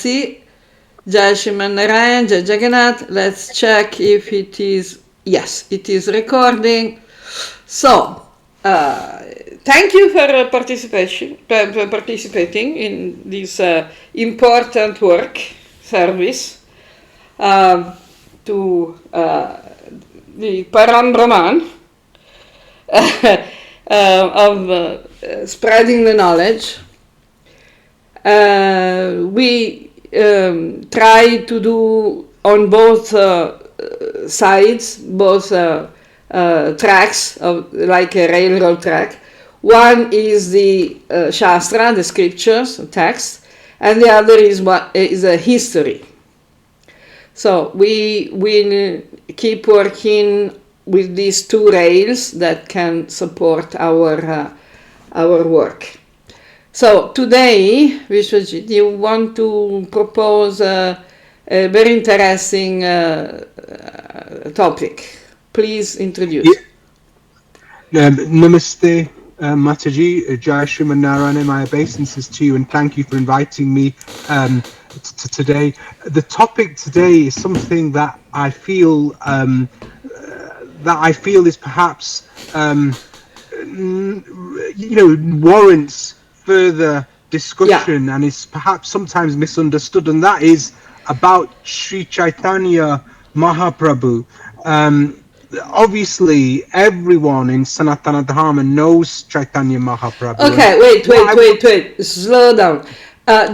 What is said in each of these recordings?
see. Jai Shriman Narayan, Jai Jagannath. Let's check if it is. Yes, it is recording. So, thank you for participating in this important work, service, to the Param Brahman of spreading the knowledge. We try to do on both sides, both tracks, like a railroad track. One is the Shastra, the scriptures, the text, and the other is a history. So we will keep working with these two rails that can support our work. So today, Vishwajit, you want to propose a very interesting topic. Please introduce. Namaste, Mataji, Jai Shriman Narayan, my obeisances to you, and thank you for inviting me to today. The topic today is something that I feel is perhaps warrants further discussion, and is perhaps sometimes misunderstood, and that is about Sri Chaitanya Mahaprabhu. Obviously, everyone in Sanatana Dharma knows Chaitanya Mahaprabhu. Okay, wait. Slow down.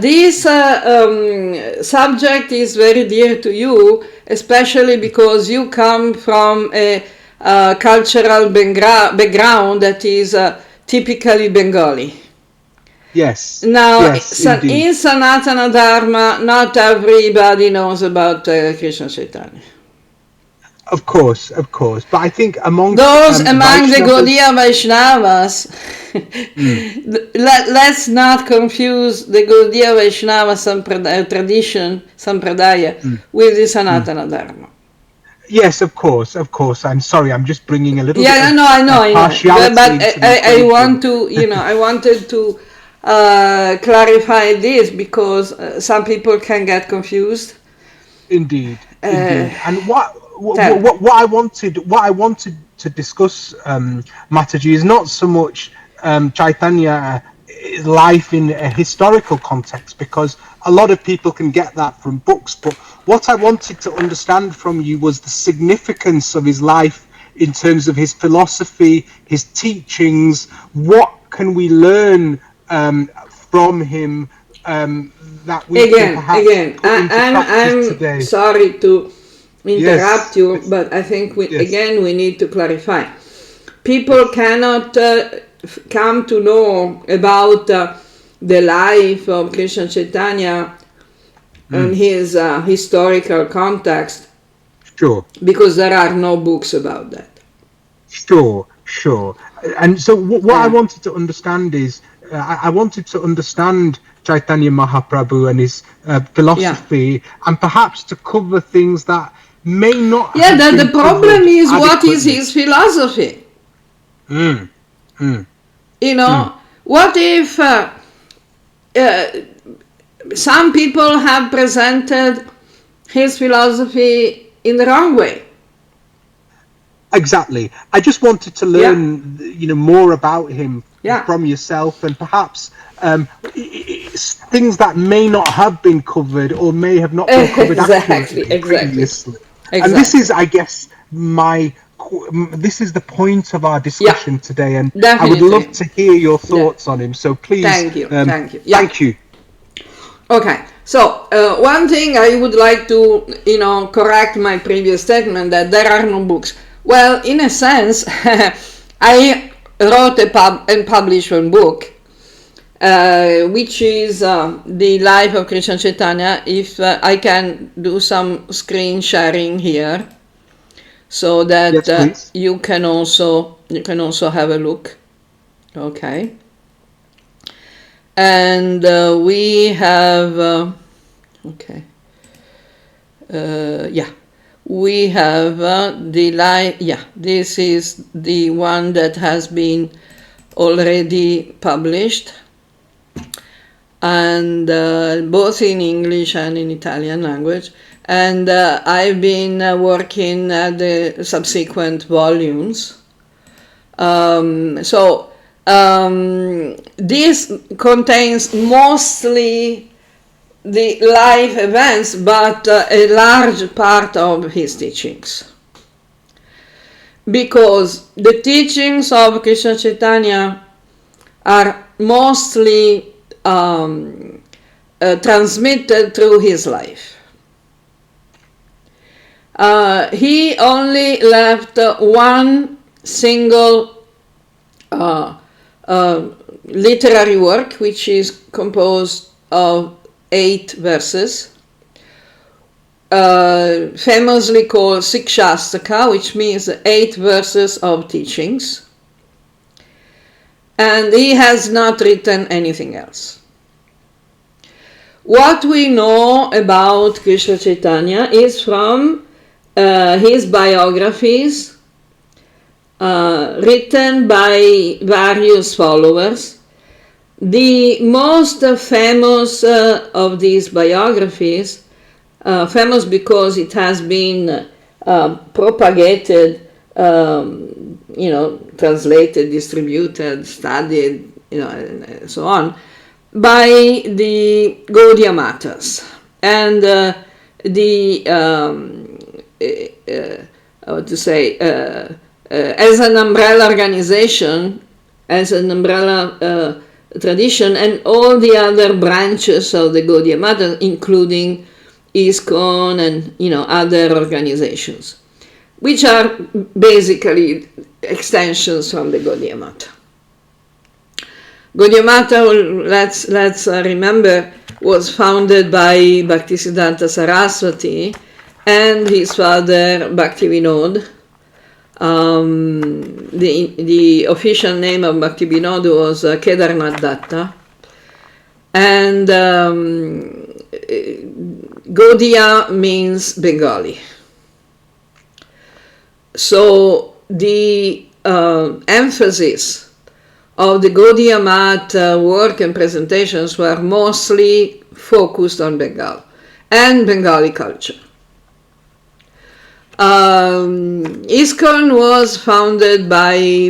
This subject is very dear to you, especially because you come from a cultural background that is typically Bengali. Yes. Now, yes, in Sanatana Dharma, not everybody knows about Krishna Chaitanya. Of course, but I think among those among the Gaudiya Vaishnavas, let's not confuse the Gaudiya Vaishnava tradition, Sampradaya, with the Sanatana Dharma. Yes, of course. I'm sorry, I'm just bringing a little bit I know. But I want to, I wanted to clarify this because some people can get confused. Indeed. And what I wanted to discuss, Mataji, is not so much Chaitanya life in a historical context, because a lot of people can get that from books, but what I wanted to understand from you was the significance of his life in terms of his philosophy, his teachings. What can we learn from him that we can perhaps put into practice today? I'm sorry to interrupt you, but I think we need to clarify. People cannot come to know about the life of Krishna Chaitanya and his historical context. Sure. Because there are no books about that. Sure. And so what I wanted to understand is, I wanted to understand Chaitanya Mahaprabhu and his philosophy, and perhaps to cover things that may not have been the problem is adequately. What is his philosophy? What if some people have presented his philosophy in the wrong way? Exactly. I just wanted to learn, more about him from yourself, and perhaps things that may not have been covered or may have not been covered previously. And this is, I guess, this is the point of our discussion today, and I would love to hear your thoughts on him. So please, thank you. Thank you. Okay. So one thing I would like to, correct my previous statement that there are no books. Well, in a sense, I wrote and published one book, which is the life of Krishna Chaitanya. If I can do some screen sharing here, so that you can also have a look. Okay. And we have we have the life. This is the one that has been already published. and both in English and in Italian language. And I've been working at the subsequent volumes. This contains mostly the life events, but a large part of his teachings. Because the teachings of Krishna Chaitanya are mostly transmitted through his life. He only left one single literary work, which is composed of 8 verses, famously called Sikshastaka, which means 8 verses of teachings. And he has not written anything else. What we know about Krishna Chaitanya is from his biographies written by various followers. The most famous of these biographies, famous because it has been propagated, translated, distributed, studied, and so on, by the Gaudiya Matas. And as an umbrella organization, as an umbrella tradition, and all the other branches of the Gaudiya Matas, including ISKCON and other organizations, which are basically extensions from the Gaudiya Mata. Gaudiya Mata, let's remember, was founded by Bhaktisiddhanta Saraswati and his father Bhaktivinoda. The official name of Bhaktivinoda was Kedarnath Datta, and Gaudiya means Bengali. So the emphasis of the Gaudiya Mata work and presentations were mostly focused on Bengal and Bengali culture. ISKCON was founded by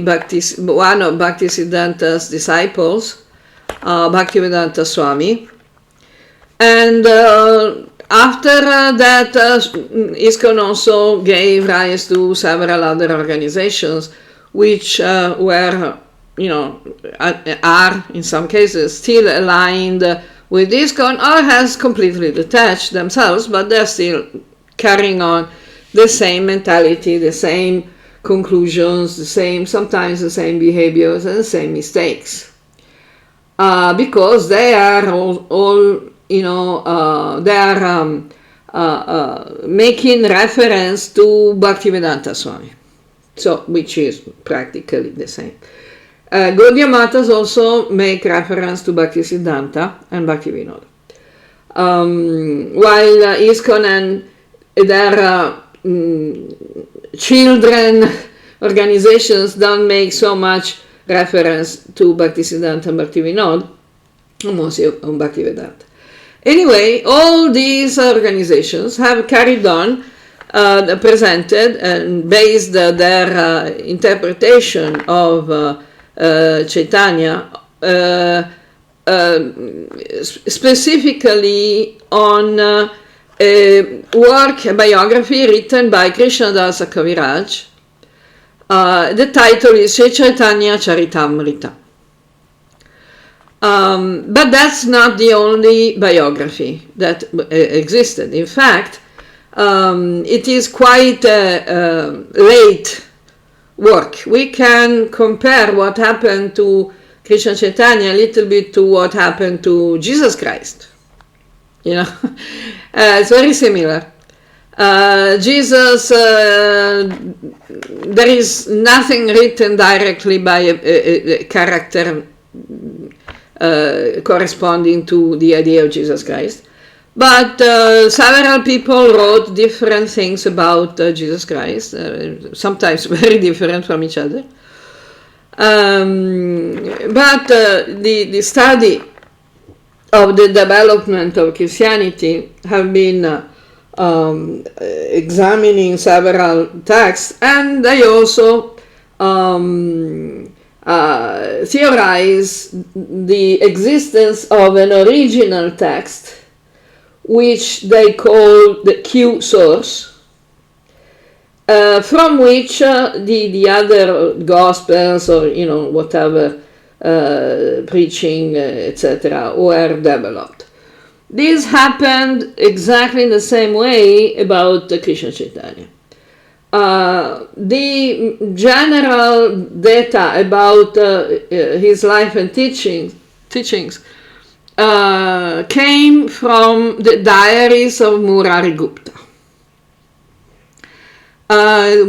one of Bhaktisiddhanta's disciples, Bhaktivedanta Swami, and after that ISKCON also gave rise to several other organizations which were, are in some cases still aligned with ISKCON or has completely detached themselves, but they're still carrying on the same mentality, the same conclusions, sometimes the same behaviors and the same mistakes, because they are all they are making reference to Bhaktivedanta Swami, which is practically the same. Gaudiya Matas also make reference to Bhaktisiddhanta and Bhaktivinoda, while ISKCON and their children organizations don't make so much reference to Bhaktisiddhanta and Bhaktivinoda, mostly on Bhaktivedanta. Anyway, all these organizations have carried on, presented and based their interpretation of Chaitanya specifically on a biography written by Krishnadasa Kaviraja. The title is Sri Chaitanya Charitamrita. But that's not the only biography that existed. In fact, it is quite a late work. We can compare what happened to Krishna Chaitanya a little bit to what happened to Jesus Christ. It's very similar. Jesus, there is nothing written directly by a character corresponding to the idea of Jesus Christ, but several people wrote different things about Jesus Christ, sometimes very different from each other. But the study of the development of Christianity have been examining several texts, and they also theorize the existence of an original text which they call the Q source, from which the other gospels or whatever preaching etc. were developed. This happened exactly in the same way about Krishna Chaitanya. The general data about his life and teachings came from the diaries of Murari Gupta,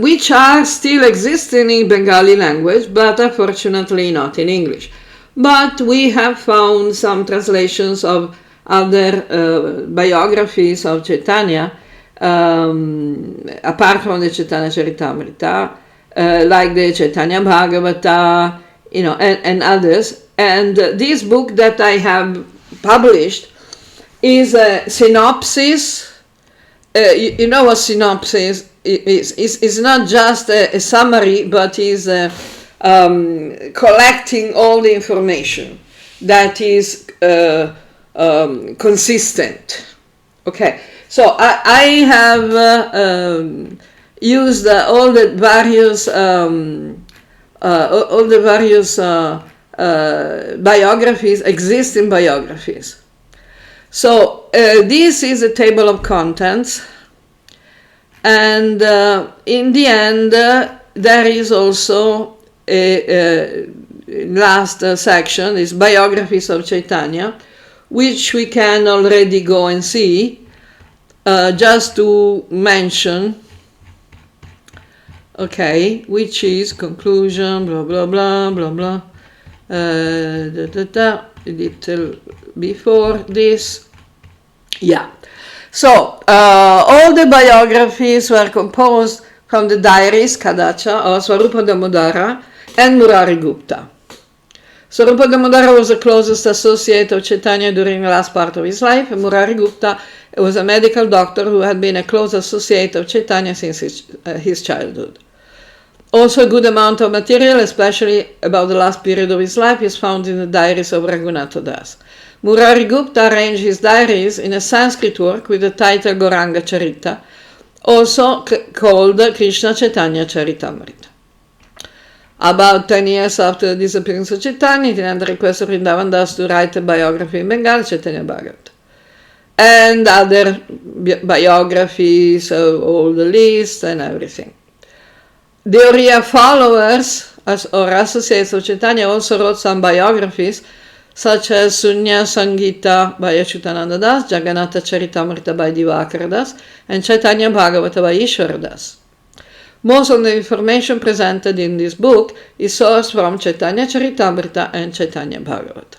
which are still existing in Bengali language, but unfortunately not in English. But we have found some translations of other biographies of Chaitanya, apart from the Chaitanya Charitamrita, like the Chaitanya Bhagavata, and others. And this book that I have published is a synopsis. You know what synopsis is? It's not just a summary, but is collecting all the information that is consistent. Okay, so I have used all the various biographies, existing biographies. So this is a table of contents, and in the end there is also a last section, is biographies of Chaitanya, which we can already go and see. Just to mention, okay, which is conclusion, blah blah blah blah blah, a little before this, yeah. So all the biographies were composed from the diaries Kadacha of Swarupa Damodara and Murari Gupta. Swarupa Damodara was the closest associate of Chaitanya during the last part of his life, and Murari Gupta was a medical doctor who had been a close associate of Chaitanya since his childhood. Also, a good amount of material, especially about the last period of his life, is found in the diaries of Lochana Dasa. Murari Gupta arranged his diaries in a Sanskrit work with the title Gauranga Charita, also called Krishna Chaitanya Charitamrita. About 10 years after the disappearance of Chaitanya, he had the request of Vrindavana Dasa to write a biography in Bengali, Chaitanya Bhagavata, and other biographies of all the lists and everything. The Oriya followers or associates of Chaitanya also wrote some biographies, such as Sunya Sangita by Achyutananda Das, Jagannatha Charitamrita by Divakara Das, and Chaitanya Bhagavata by Ishwara Das. Most of the information presented in this book is sourced from Chaitanya Charitamrita and Chaitanya Bhagavata.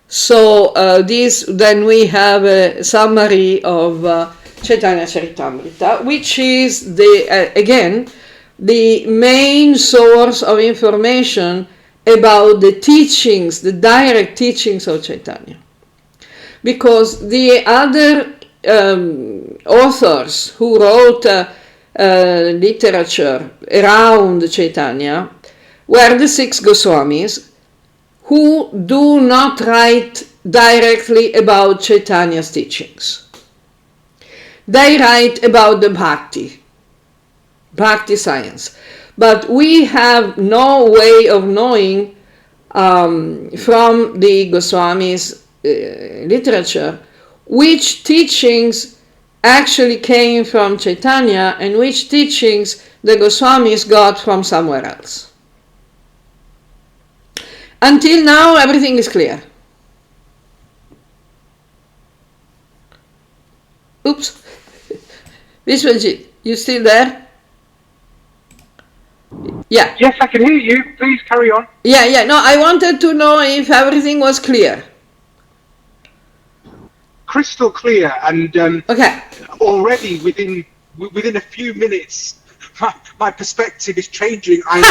So then we have a summary of Chaitanya Charitamrita, which is again the main source of information about the teachings, the direct teachings of Chaitanya. Because the other authors who wrote literature around Chaitanya were the 6 Goswamis, who do not write directly about Chaitanya's teachings. They write about the bhakti science. But we have no way of knowing from the Goswamis' literature which teachings actually came from Chaitanya and which teachings the Goswamis got from somewhere else. Until now, everything is clear. Oops. Vishwajit, you still there? Yeah. Yes, I can hear you. Please carry on. Yeah. No, I wanted to know if everything was clear. Crystal clear, and okay. Already within a few minutes my perspective is changing. I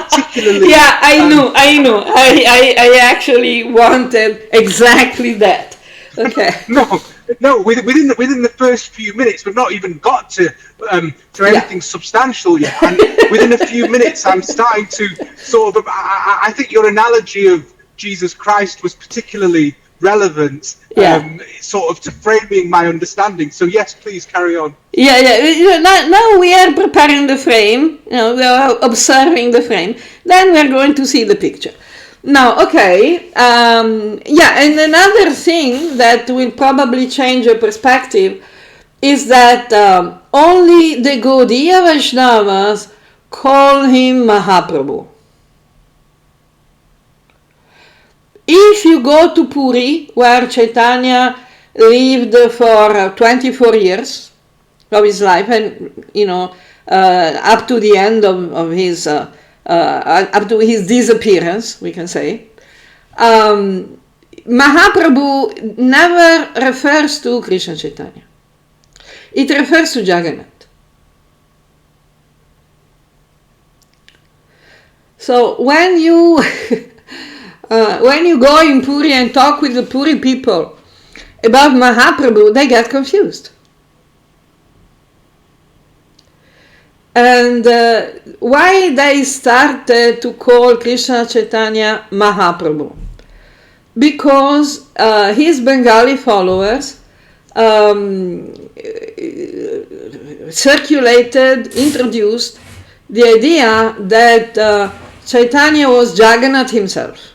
particularly... Yeah, I know. I actually wanted exactly that. Okay. No. Within the first few minutes, we've not even got to anything substantial yet. And within a few minutes, I'm starting to sort of... I think your analogy of Jesus Christ was particularly relevant, sort of to framing my understanding. So yes, please carry on. Yeah. Now we are preparing the frame. We are observing the frame. Then we are going to see the picture. Now, okay. And another thing that will probably change your perspective is that only the Gaudiya Vaishnavas call him Mahaprabhu. If you go to Puri, where Chaitanya lived for 24 years of his life, and up to the end of his up to his disappearance, we can say, Mahaprabhu never refers to Krishna Chaitanya. It refers to Jagannath. So when you go in Puri and talk with the Puri people about Mahaprabhu, they get confused. And why they started to call Krishna Chaitanya Mahaprabhu? Because his Bengali followers introduced the idea that Chaitanya was Jagannath himself,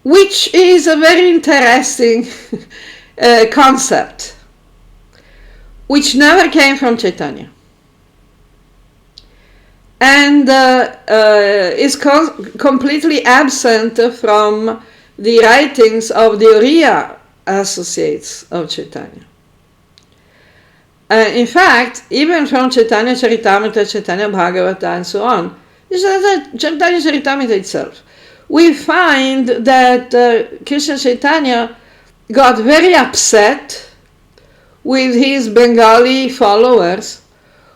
which is a very interesting concept, which never came from Chaitanya, and is completely absent from the writings of the Oriya associates of Chaitanya. In fact, even from Chaitanya Charitamrita, Chaitanya Bhagavata, and so on, Chaitanya Charitamrita itself, we find that Krishna Chaitanya got very upset with his Bengali followers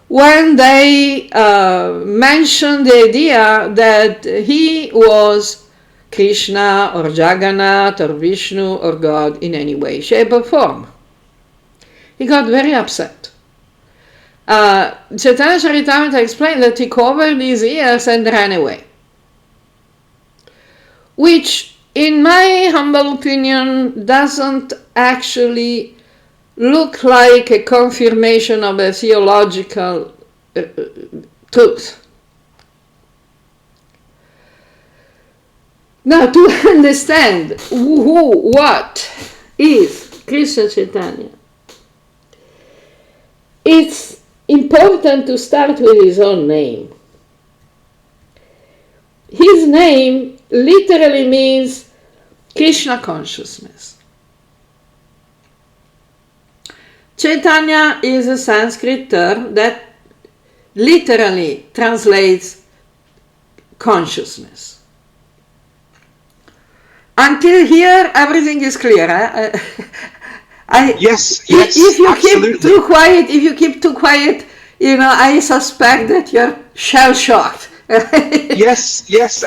when they mentioned the idea that he was Krishna or Jagannath or Vishnu or God in any way, shape or form. He got very upset. Chaitanya Charitamrita explained that he covered his ears and ran away, which, in my humble opinion, doesn't actually look like a confirmation of a theological truth. Now, to understand what is Krishna Chaitanya, it's important to start with his own name. His name literally means Krishna consciousness. Chaitanya is a Sanskrit term that literally translates consciousness. Until here, everything is clear. Yes, if you absolutely. Keep too quiet, I suspect that you're shell-shocked. Yes. Yes,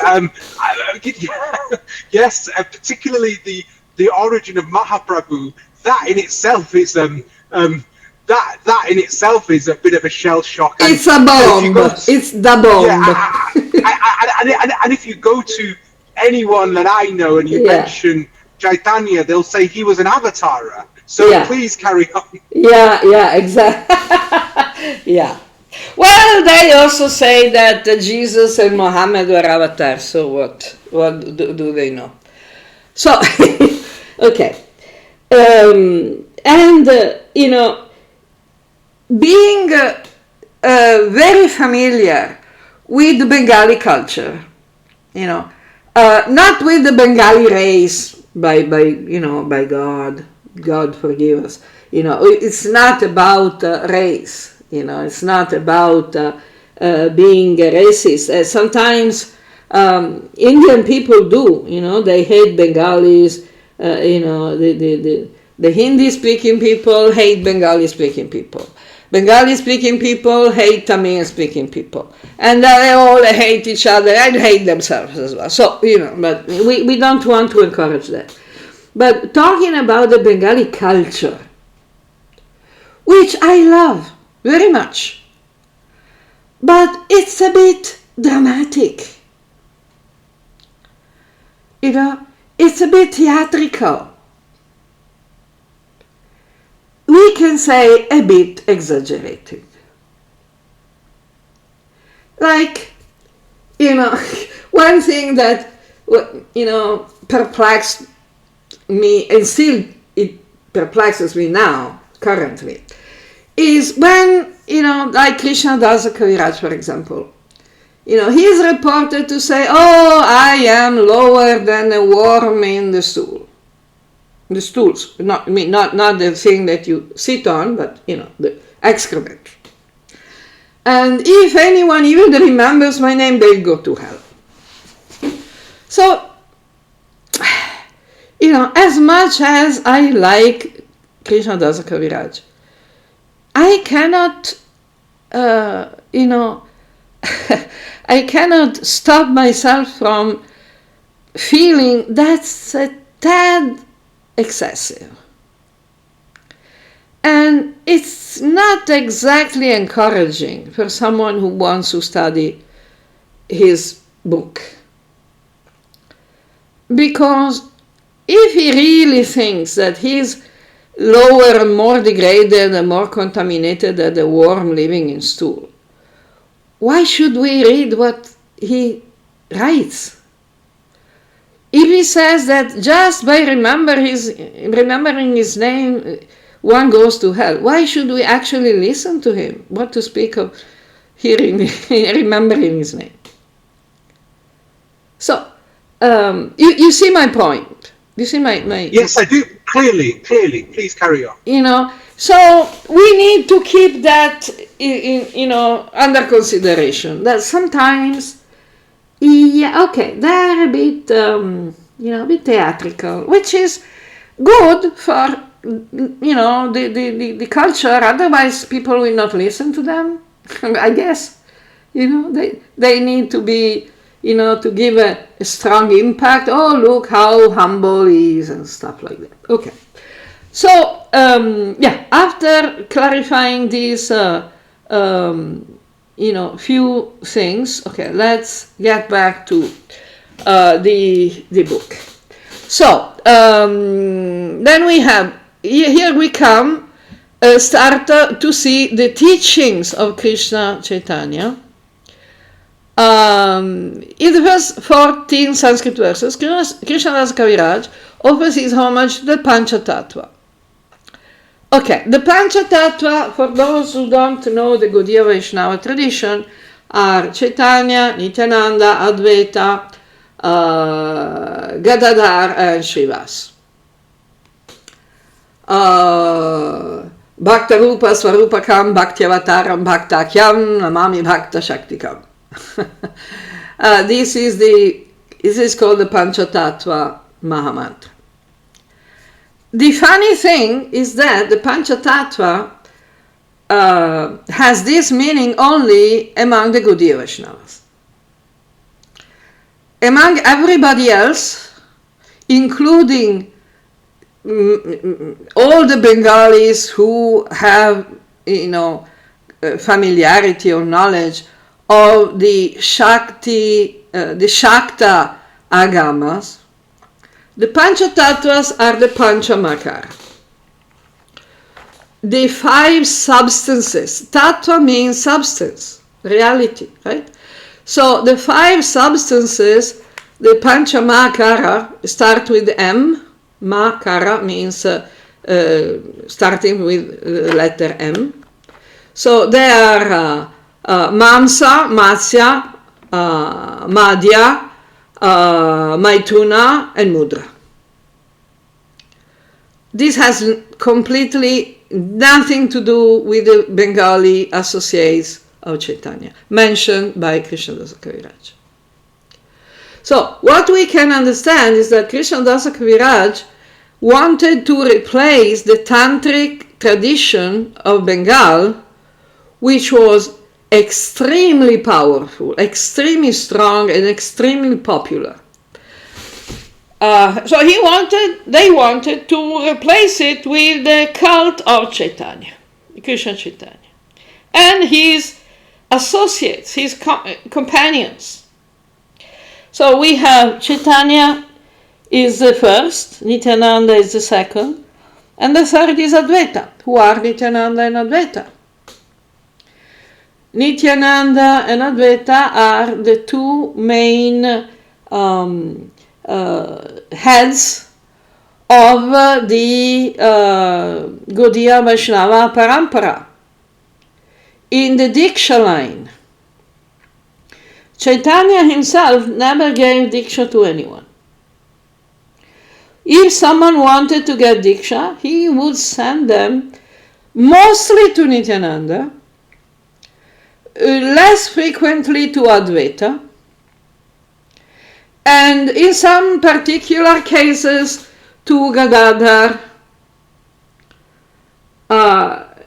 particularly the origin of Mahaprabhu. That in itself is that in itself is a bit of a shell shock. And, it's a bomb. It's the bomb. Yeah, and if you go to anyone that I know and you mention Chaitanya, they'll say he was an avatara. So please carry on. Yeah, exactly. Yeah. Well, they also say that Jesus and Muhammad were avatars. So what do they know? So, okay. Being very familiar with the Bengali culture, not with the Bengali race by God forgive us. It's not about race. It's not about being racist. Sometimes Indian people do. They hate Bengalis. The Hindi-speaking people hate Bengali-speaking people. Bengali-speaking people hate Tamil-speaking people. And they all hate each other and hate themselves as well. So, but we don't want to encourage that. But talking about the Bengali culture, which I love very much, but it's a bit dramatic. It's a bit theatrical. We can say a bit exaggerated. Like, one thing that, perplexed me, and still it perplexes me now, currently, is when, like Krishnadasa Kaviraja, for example, he is reported to say, oh, I am lower than a worm in the stool. The stools, not the thing that you sit on, but, the excrement. And if anyone even remembers my name, they'll go to hell. So, as much as I like Krishnadasa Kaviraja, I cannot, I cannot stop myself from feeling that's a tad excessive. And it's not exactly encouraging for someone who wants to study his book. Because if he really thinks that he's lower and more degraded and more contaminated than the worm living in stool, why should we read what he writes? If he says that just by remembering his name, one goes to hell, why should we actually listen to him? What to speak of remembering his name? So, you see my point. You see my Yes, I do. Clearly. Please carry on. So we need to keep that under consideration. That sometimes, they're a bit, a bit theatrical, which is good for, the culture. Otherwise, people will not listen to them. I guess, they need to be, to give a strong impact. Oh, look how humble he is and stuff like that. Okay. So, after clarifying these, few things, okay, let's get back to the book. So, then we have, here we come, start to see the teachings of Krishna Chaitanya. In the first 14 Sanskrit verses, Krishnadasa Kaviraja offers his homage to the Panchatattva. Okay, the Panchatattva, for those who don't know the Gaudiya Vaishnava tradition, are Chaitanya, Nityananda, Advaita, Gadadhar, and Srivas. Bhakta Rupa Swarupakam Bhaktyavataram Bhaktakyam Namami Bhakta Shaktikam. This is called the Panchatattva Mahamantra. The funny thing is that the Panchatattva has this meaning only among the Gaudiya Vaishnavas. Among everybody else, including all the Bengalis who have, familiarity or knowledge of the Shakta agamas, the Panchatattvas are the Panchamakara. The 5 substances. Tattva means substance, reality, right? So the 5 substances, the Panchamakara, start with M. Makara means starting with the letter M. So they are Mamsa, Matsya, Madhya, Maithuna, and Mudra. This has completely nothing to do with the Bengali associates of Chaitanya, mentioned by Krishnadasa Kaviraja. So, what we can understand is that Krishnadasa Kaviraja wanted to replace the tantric tradition of Bengal, which was extremely powerful, extremely strong, and extremely popular. So they wanted to replace it with the cult of Chaitanya, Krishna Chaitanya, and his associates, his companions. So we have Chaitanya is the first, Nityananda is the second, and the third is Advaita. Who are Nityananda and Advaita? Nityananda and Advaita are the two main heads of the Gaudiya Vaishnava Parampara. In the Diksha line, Chaitanya himself never gave Diksha to anyone. If someone wanted to get Diksha, he would send them mostly to Nityananda, less frequently to Advaita, and in some particular cases to Gadadhar.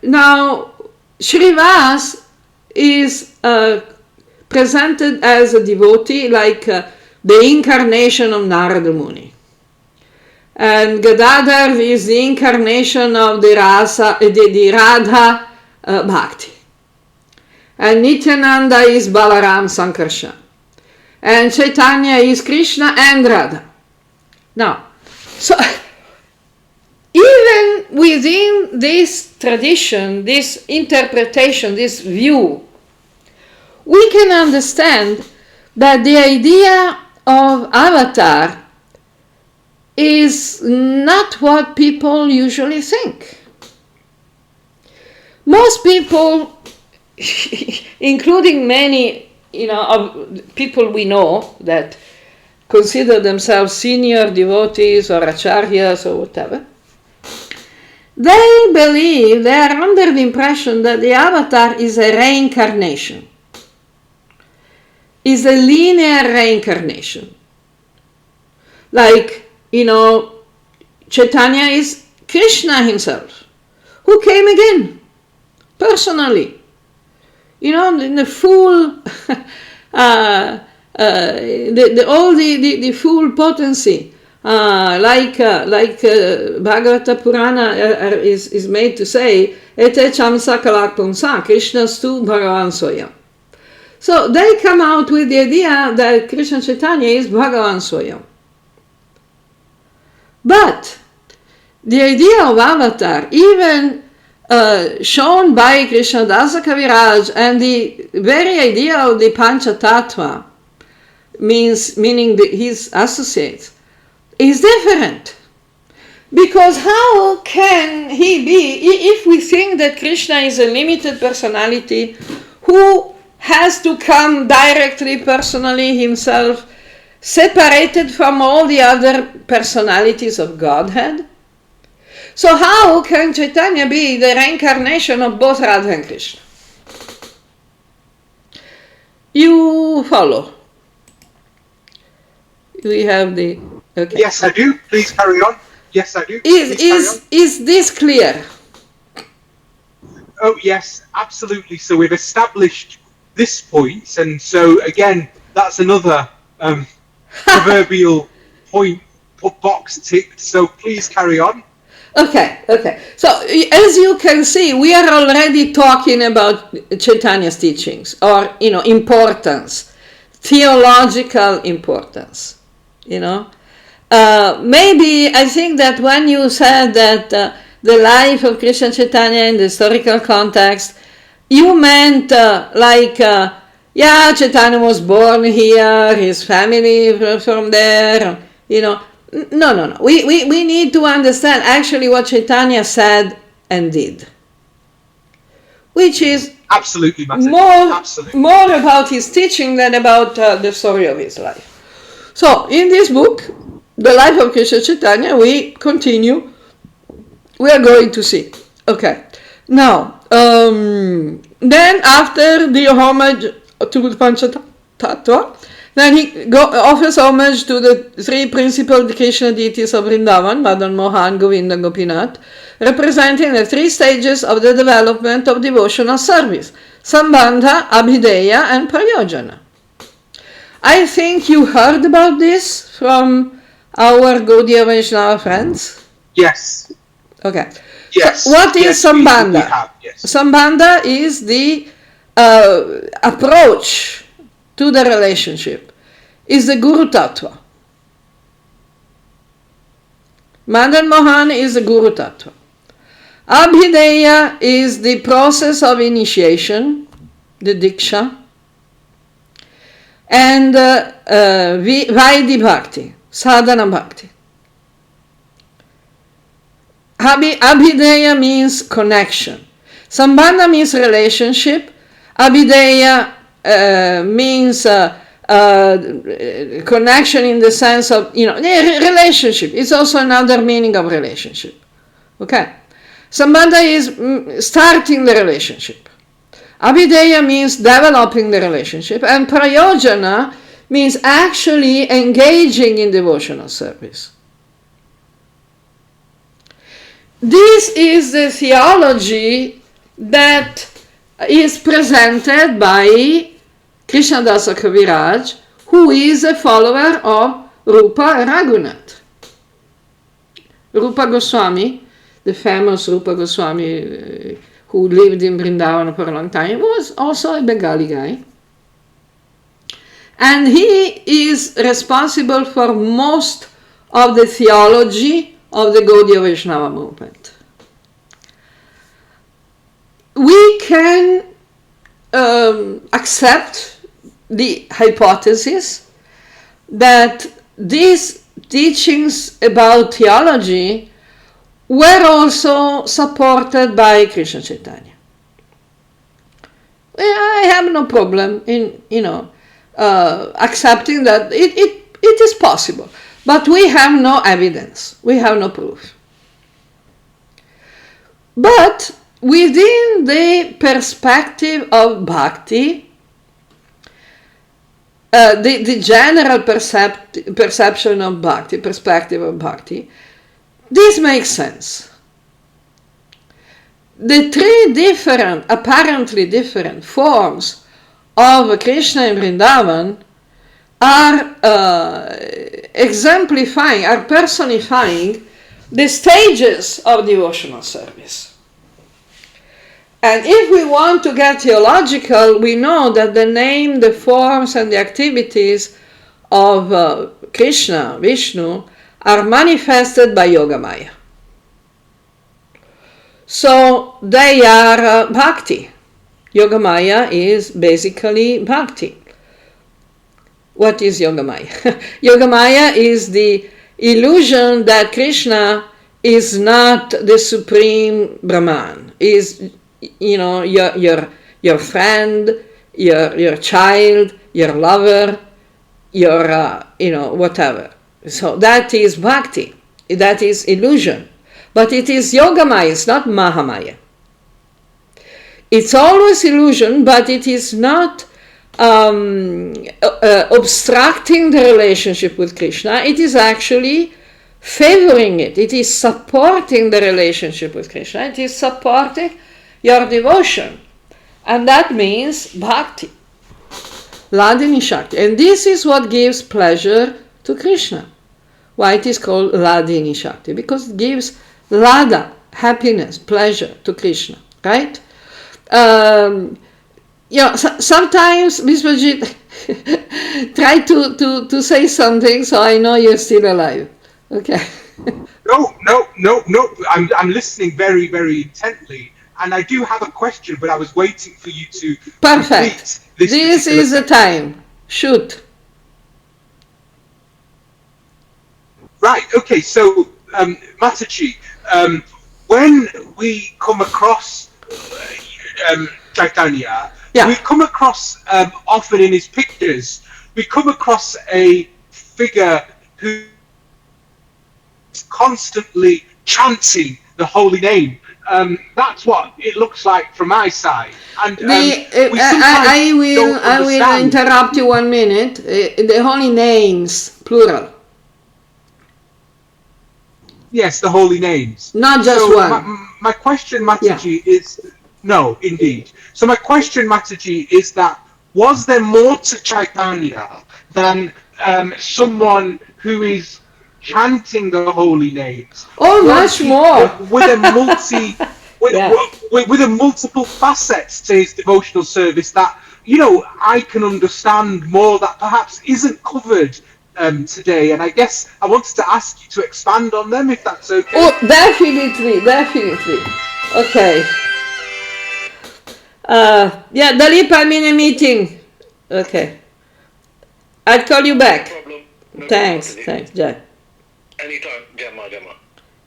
Now, Shrivas is presented as a devotee, like the incarnation of Narada Muni. And Gadadhar is the incarnation of the Radha Bhakti. And Nityananda is Balaram Sankarshan. And Chaitanya is Krishna and Radha. Now, so even within this tradition, this interpretation, this view, we can understand that the idea of avatar is not what people usually think. Most people, including many, of people we know that consider themselves senior devotees or acharyas or whatever, they believe, they are under the impression that the avatar is a reincarnation, is a linear reincarnation. Like, Chaitanya is Krishna himself, who came again, personally, in the full, the full potency, like Bhagavata Purana is made to say, Ete chamsa kalak pumsa, Krishnastu Bhagavan Soyam. So they come out with the idea that Krishna Chaitanya is Bhagavan Soyam. But the idea of avatar, even shown by Krishnadasa Kaviraja, and the very idea of the Panchatattva, meaning his associates, is different. Because how can he be, if we think that Krishna is a limited personality who has to come directly, personally himself, separated from all the other personalities of Godhead? So how can Chaitanya be the reincarnation of both Radha and Krishna? You follow? We have the... Okay. Yes, I do. Please carry on. Yes, I do. Is this clear? Oh, yes, absolutely. So we've established this point, and so again, that's another proverbial point, box ticked. So please carry on. Okay. So as you can see, we are already talking about Chaitanya's teachings, or importance, theological importance. Maybe I think that when you said that the life of Krishna Chaitanya in the historical context, you meant Chaitanya was born here, his family from there, No. We need to understand actually what Chaitanya said and did, which is absolutely more about his teaching than about the story of his life. So in this book, The Life of Krishna Chaitanya, we continue. We are going to see. Okay. Now, then after the homage to the Panchatattva, Then he offers homage to the three principal Krishna deities of Vrindavan, Madan Mohan, Govinda, Gopinath, representing the three stages of the development of devotional service: Sambandha, Abhideya, and Prayojana. I think you heard about this from our Gaudiya Vaishnava friends? Yes. Okay. Yes. So what is Sambandha? We have, yes. Sambandha is the approach to the relationship, is the Guru Tattva. Madan Mohan is the Guru Tattva. Abhideya is the process of initiation, the Diksha. And Vaidhi Bhakti, Sadhana Bhakti. Abhideya means connection. Sambandha means relationship. Abhideya means connection in the sense of, relationship. It's also another meaning of relationship. Okay? Sambandha is starting the relationship. Abhideya means developing the relationship, and Prayojana means actually engaging in devotional service. This is the theology that is presented by Krishnadasa Kaviraja, who is a follower of Rupa Raghunath. Rupa Goswami, the famous Rupa Goswami, who lived in Vrindavana for a long time, was also a Bengali guy. And he is responsible for most of the theology of the Gaudiya Vaishnava movement. We can accept the hypothesis that these teachings about theology were also supported by Krishna Chaitanya. I have no problem in, accepting that it is possible. But we have no evidence. We have no proof. But within the perspective of bhakti, the general perception of bhakti, perspective of bhakti, this makes sense. The three different, apparently different forms of Krishna in Vrindavan are exemplifying, are personifying the stages of devotional service. And if we want to get theological, we know that the name, the forms, and the activities of Krishna, Vishnu, are manifested by Yogamaya. So they are bhakti. Yogamaya is basically bhakti. What is Yogamaya? Yogamaya is the illusion that Krishna is not the supreme Brahman, is your friend, your child, your lover, your whatever. So that is bhakti, that is illusion. But it is Yogamaya, it's not Mahamaya. It's always illusion, but it is not obstructing the relationship with Krishna. It is actually favoring it. It is supporting the relationship with Krishna. It is supporting your devotion. And that means bhakti, Ladini Shakti. And this is what gives pleasure to Krishna. Why it is called Ladini Shakti? Because it gives Lada, happiness, pleasure to Krishna, right? Sometimes Biswajit try to say something, so I know you're still alive. Okay. No. I'm listening very, very intently, and I do have a question, but I was waiting for you to Perfect. This is the time. Shoot. Right. Okay. So, Mataji, when we come across Chaitanya, we come across often in his pictures, we come across a figure who is constantly chanting the holy name. That's what it looks like from my side. And I will interrupt you 1 minute. The holy names, plural. Yes, the holy names. Not just so one. My question, Mataji, is no, indeed. So my question, Mataji, is that was there more to Chaitanya than someone who is chanting the holy names? Oh, much more. With a multiple facets to his devotional service that, I can understand more that perhaps isn't covered today. And I guess I wanted to ask you to expand on them, if that's okay. Oh, definitely. Okay. Dalip, I'm in a meeting. Okay. I'll call you back. No problem. Thanks, Jack. Anytime, Gemma.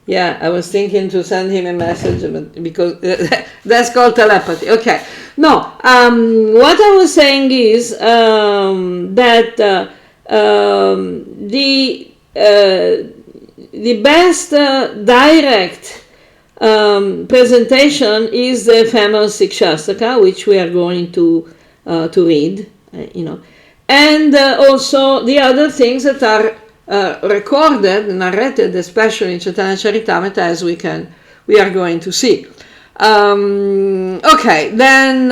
Yeah, I was thinking to send him a message, but because that's called telepathy. Okay. No, what I was saying is that the best direct presentation is the famous Shastaka, which we are going to read, and also the other things that are recorded, narrated, especially in Chaitanya Charitamrita, as we are going to see. Okay, then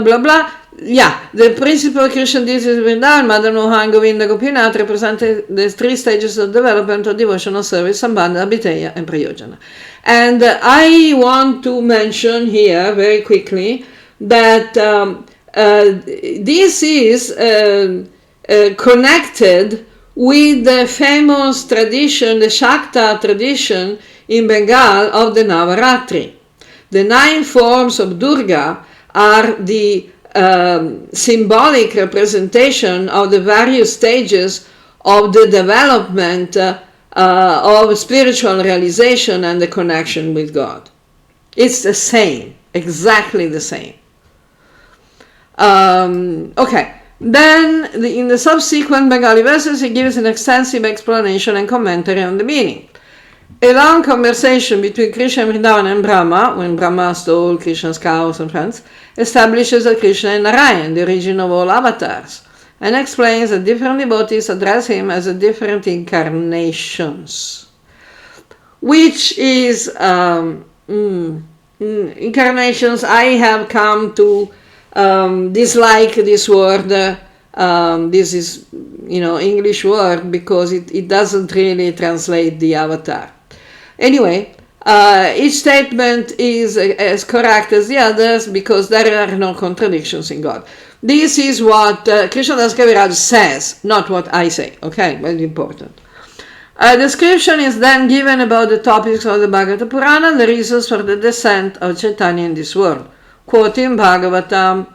blah blah. Yeah, the principal Krishna deities of Vrindavan, Madam Mohan, Govinda, Gopinath, represented the 3 stages of development of devotional service: Sambandha, Abhiteya, and Prayojana. And I want to mention here very quickly that this is connected with the famous tradition, the Shakta tradition in Bengal of the Navaratri. The 9 forms of Durga are the symbolic representation of the various stages of the development of spiritual realization and the connection with God. It's the same, exactly the same. Okay. Then, in the subsequent Bengali verses, he gives an extensive explanation and commentary on the meaning. A long conversation between Krishna and Vrindavana and Brahma, when Brahma stole Krishna's cows and friends, establishes that Krishna is Narayan, the origin of all avatars, and explains that different devotees address him as different incarnations. Which is incarnations I have come to dislike this word. This is, English word, because it doesn't really translate the avatar. Anyway, each statement is as correct as the others because there are no contradictions in God. This is what Krishnadasa Kaviraja says, not what I say. Okay, very important. A description is then given about the topics of the Bhagavata Purana and the reasons for the descent of Chaitanya in this world, quoting Bhagavatam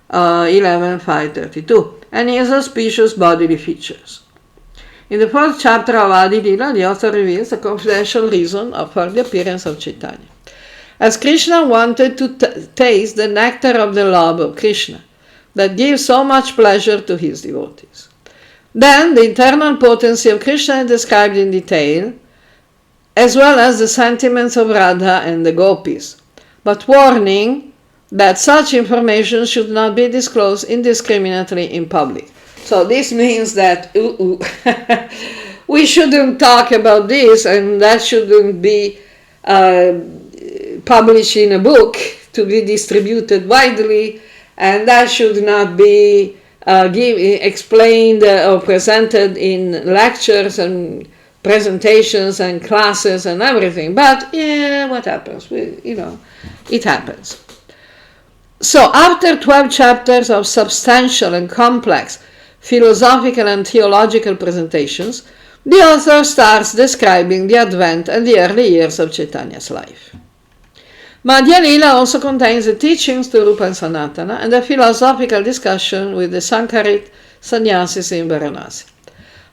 11.5.32, and his auspicious bodily features. In the 4th chapter of Adi Lila, the author reveals the confidential reason for the appearance of Chaitanya. As Krishna wanted to taste the nectar of the love of Krishna, that gives so much pleasure to his devotees. Then the internal potency of Krishna is described in detail, as well as the sentiments of Radha and the gopis, but warning that such information should not be disclosed indiscriminately in public. So this means that we shouldn't talk about this, and that shouldn't be published in a book to be distributed widely, and that should not be explained or presented in lectures and presentations and classes and everything. But what happens? It happens. So after 12 chapters of substantial and complex philosophical and theological presentations, the author starts describing the advent and the early years of Chaitanya's life. Madhya Lila also contains the teachings to Rupa and Sanatana and a philosophical discussion with the Sankarit sannyasis in Varanasi.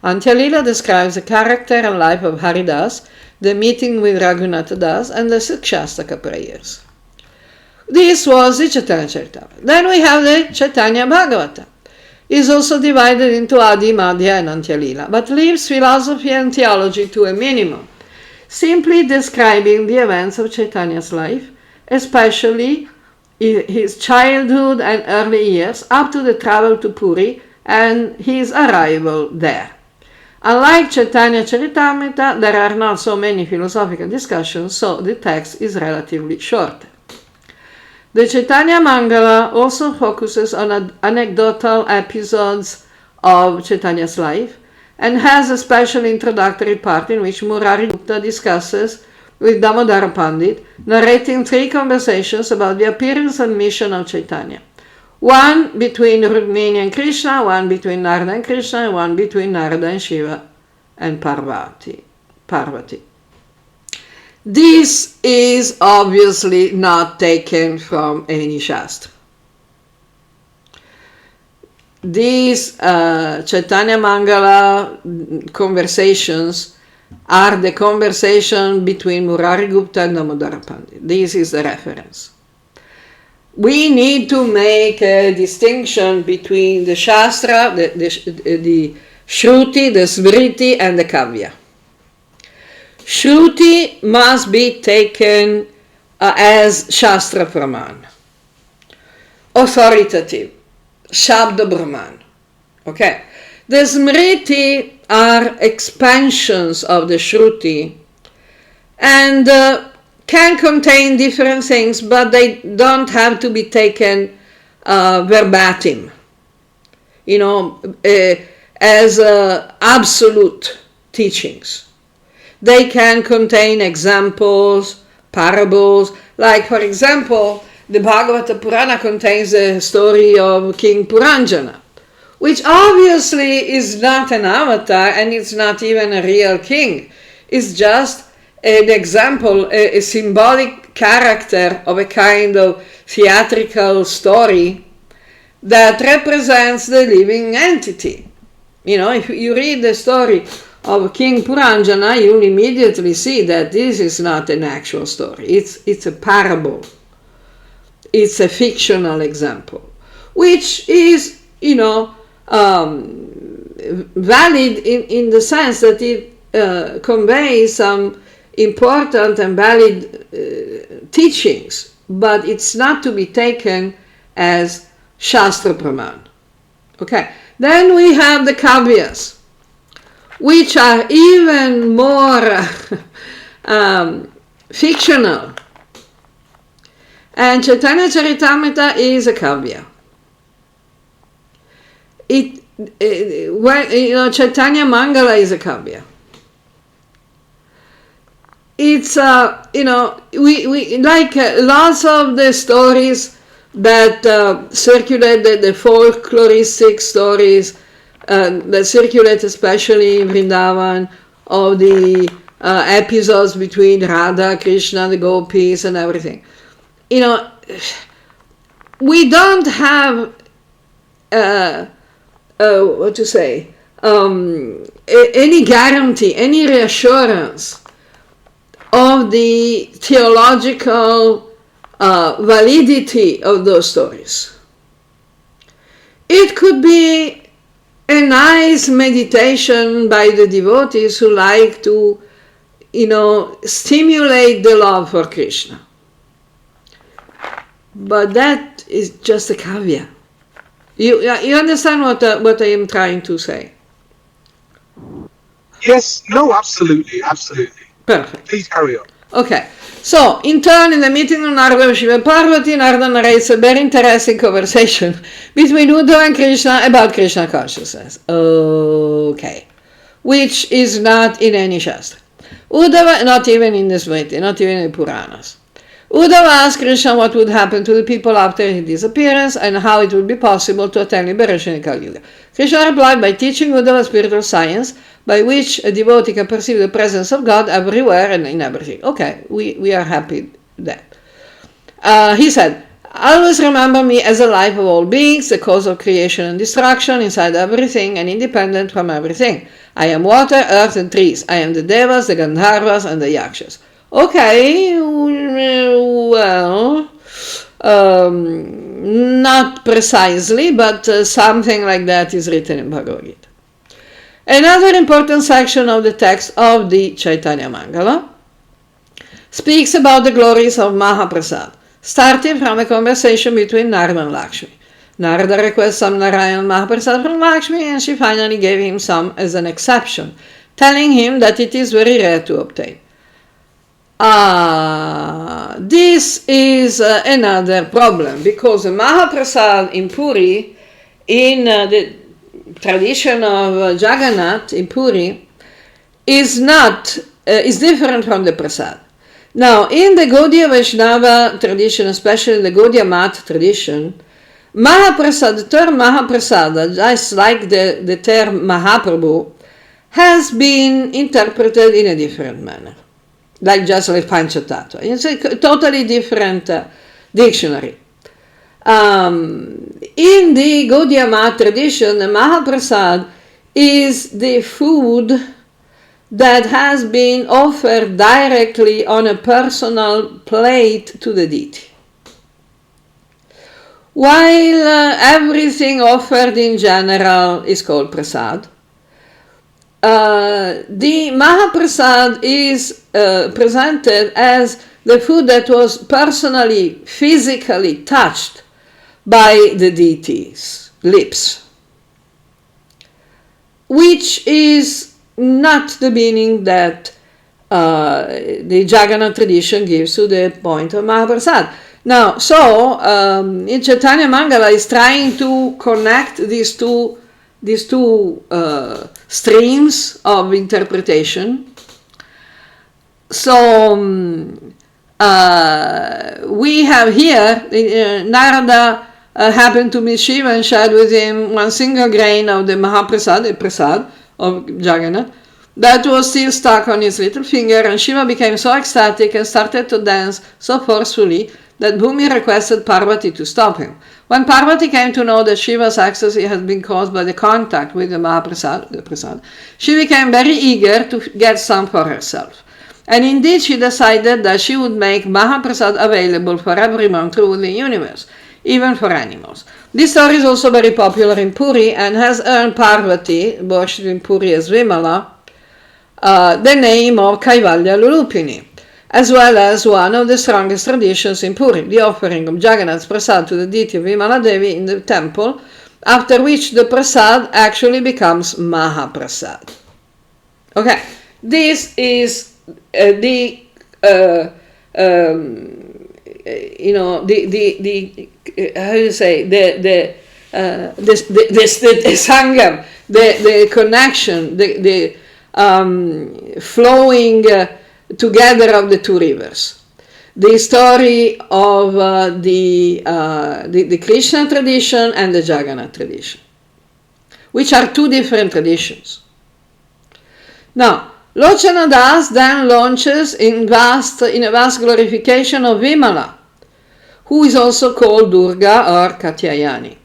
Antya Lila describes the character and life of Haridas, the meeting with Raghunatha Das, and the Shastaka prayers. This was the Chaitanya Charitamrita. Then we have the Chaitanya Bhagavata. It is also divided into Adi, Madhya, and Antya Lila, but leaves philosophy and theology to a minimum, simply describing the events of Chaitanya's life especially his childhood and early years up to the travel to Puri and his arrival there. Unlike Chaitanya Charitamrita, there are not so many philosophical discussions, so the text is relatively short. The Chaitanya Mangala also focuses on anecdotal episodes of Chaitanya's life and has a special introductory part in which Murari Gupta discusses with Damodara Pandit, narrating 3 conversations about the appearance and mission of Chaitanya. One between Rukmini and Krishna, one between Narada and Krishna, and one between Narada and Shiva and Parvati. This is obviously not taken from any Shastra. These Chaitanya Mangala conversations are the conversation between Murari Gupta and Damodara Pandit. This is the reference. We need to make a distinction between the Shastra, the Shruti, the Smriti, and the Kavya. Shruti must be taken as Shastra Praman, authoritative, Shabda Brahman. Okay. The Smriti are expansions of the Shruti and can contain different things, but they don't have to be taken verbatim, as absolute teachings. They can contain examples, parables, like for example, the Bhagavata Purana contains the story of King Puranjana, which obviously is not an avatar and it's not even a real king. It's just an example, a symbolic character of a kind of theatrical story that represents the living entity. If you read the story of King Puranjana, you'll immediately see that this is not an actual story. It's a parable. It's a fictional example, which is, valid in the sense that it conveys some important and valid teachings, but it's not to be taken as Shastra Praman. Okay, then we have the Kavyas, which are even more fictional. And Chaitanya Charitamrita is a Kavya. Chaitanya Mangala is a Kavya. It's we like lots of the stories that circulate, the folkloristic stories that circulate, especially in Vrindavan, of the episodes between Radha, Krishna, the gopis, and everything. We don't have any guarantee, any reassurance of the theological validity of those stories. It could be a nice meditation by the devotees who like to, stimulate the love for Krishna. But that is just a kavya. You understand what I am trying to say? Yes, no, absolutely. Perfect. Please carry on. Okay, so in turn, in the meeting of Narada with Shiva and Parvati, Narada narrates a very interesting conversation between Uddhava and Krishna about Krishna consciousness. Okay, which is not in any Shastra. Uddhava, not even in the Smriti, not even in the Puranas. Uddhava asked Krishna what would happen to the people after his disappearance and how it would be possible to attain liberation in Kali Yuga. Krishna replied by teaching Uddhava spiritual science by which a devotee can perceive the presence of God everywhere and in everything. Okay, we are happy with that. He said, always remember me as the life of all beings, the cause of creation and destruction, inside everything and independent from everything. I am water, earth and trees. I am the Devas, the Gandharvas and the Yakshas. Okay, well, not precisely, but something like that is written in Bhagavad Gita. Another important section of the text of the Chaitanya Mangala speaks about the glories of Mahaprasad, starting from a conversation between Narada and Lakshmi. Narada requests some Narayan Mahaprasad from Lakshmi, and she finally gave him some as an exception, telling him that it is very rare to obtain. This is another problem, because Mahaprasad in Puri, in the tradition of Jagannath in Puri, is different from the Prasad. Now, in the Gaudiya Vaishnava tradition, especially in the Gaudiya Math tradition, Mahaprasad, the term Mahaprasada, just like the term Mahaprabhu, has been interpreted in a different manner, just like Panchatattva. It's a totally different dictionary. In the Gaudiya Math tradition, the Mahaprasad is the food that has been offered directly on a personal plate to the deity. While everything offered in general is called prasad, the Mahaprasad is presented as the food that was personally, physically touched by the deity's lips, which is not the meaning that the Jagannath tradition gives to the point of Mahaprasad. Now, so in Chaitanya Mangala is trying to connect these two streams of interpretation. So we have here Narada happened to meet Shiva and shared with him one single grain of the Mahaprasad, the prasad of Jagannath, that was still stuck on his little finger, and Shiva became so ecstatic and started to dance so forcefully that Bhumi requested Parvati to stop him. When Parvati came to know that Shiva's ecstasy had been caused by the contact with the Mahaprasad, the prasad, she became very eager to get some for herself. And indeed she decided that she would make Mahaprasad available for everyone through the universe, even for animals. This story is also very popular in Puri and has earned Parvati, worshipped in Puri as Vimala, the name of Kaivalya Lulupini, as well as one of the strongest traditions in Puri, the offering of Jagannath's prasad to the deity of Vimala Devi in the temple, after which the prasad actually becomes Mahaprasad. Okay, this is the how do you say, the sangam, the connection, the flowing together of the two rivers. The story of the Krishna tradition and the Jagannath tradition, which are two different traditions. Now, Lochana Dasa then launches in a vast glorification of Vimala, who is also called Durga or Katyayani,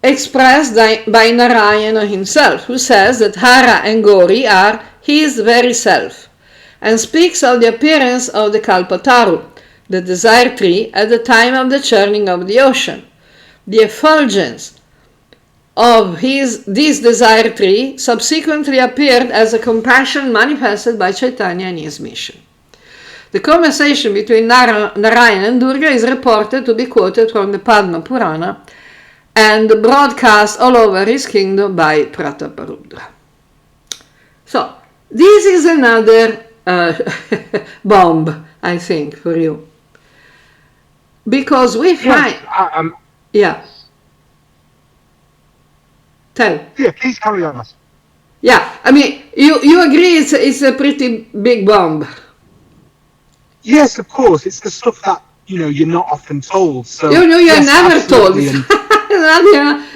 expressed by Narayana himself, who says that Hara and Gauri are his very self, and speaks of the appearance of the Kalpataru, the desire tree, at the time of the churning of the ocean. The effulgence of this desire tree subsequently appeared as a compassion manifested by Chaitanya in his mission. The conversation between Narayana and Durga is reported to be quoted from the Padma Purana and broadcast all over his kingdom by Prataparudra. So, this is another bomb, I think, for you. Because we find... yeah. Tell. Yeah, please carry on. Yeah, I mean, you agree it's a pretty big bomb. Yes, of course. It's the stuff that, you're not often told. So you're yes, never told.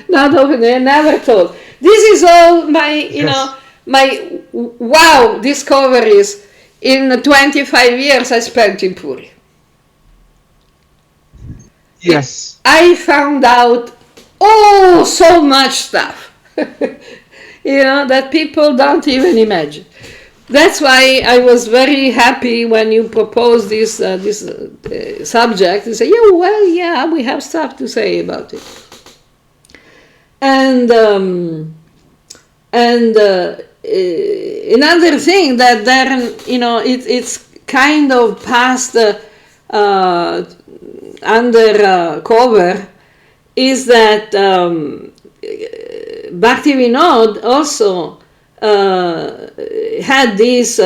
Not often, you're never told. This is all my, my wow discoveries in the 25 years I spent in Puri. Yes. I found out so much stuff, that people don't even imagine. That's why I was very happy when you proposed this subject and say, we have stuff to say about it. And another thing that then, it's kind of passed under cover is that Bhaktivinoda also had this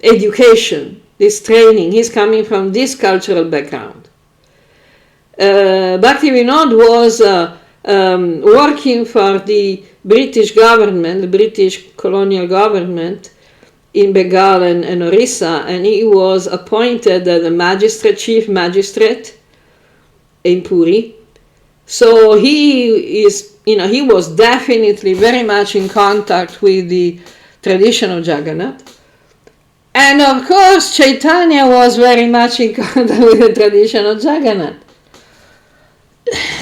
education, this training. He's coming from this cultural background. Bhaktivinoda was working for the British government, the British colonial government in Bengal and Orissa, and he was appointed as a magistrate, chief magistrate in Puri. So he was definitely very much in contact with the tradition of Jagannath. And of course, Chaitanya was very much in contact with the tradition of Jagannath,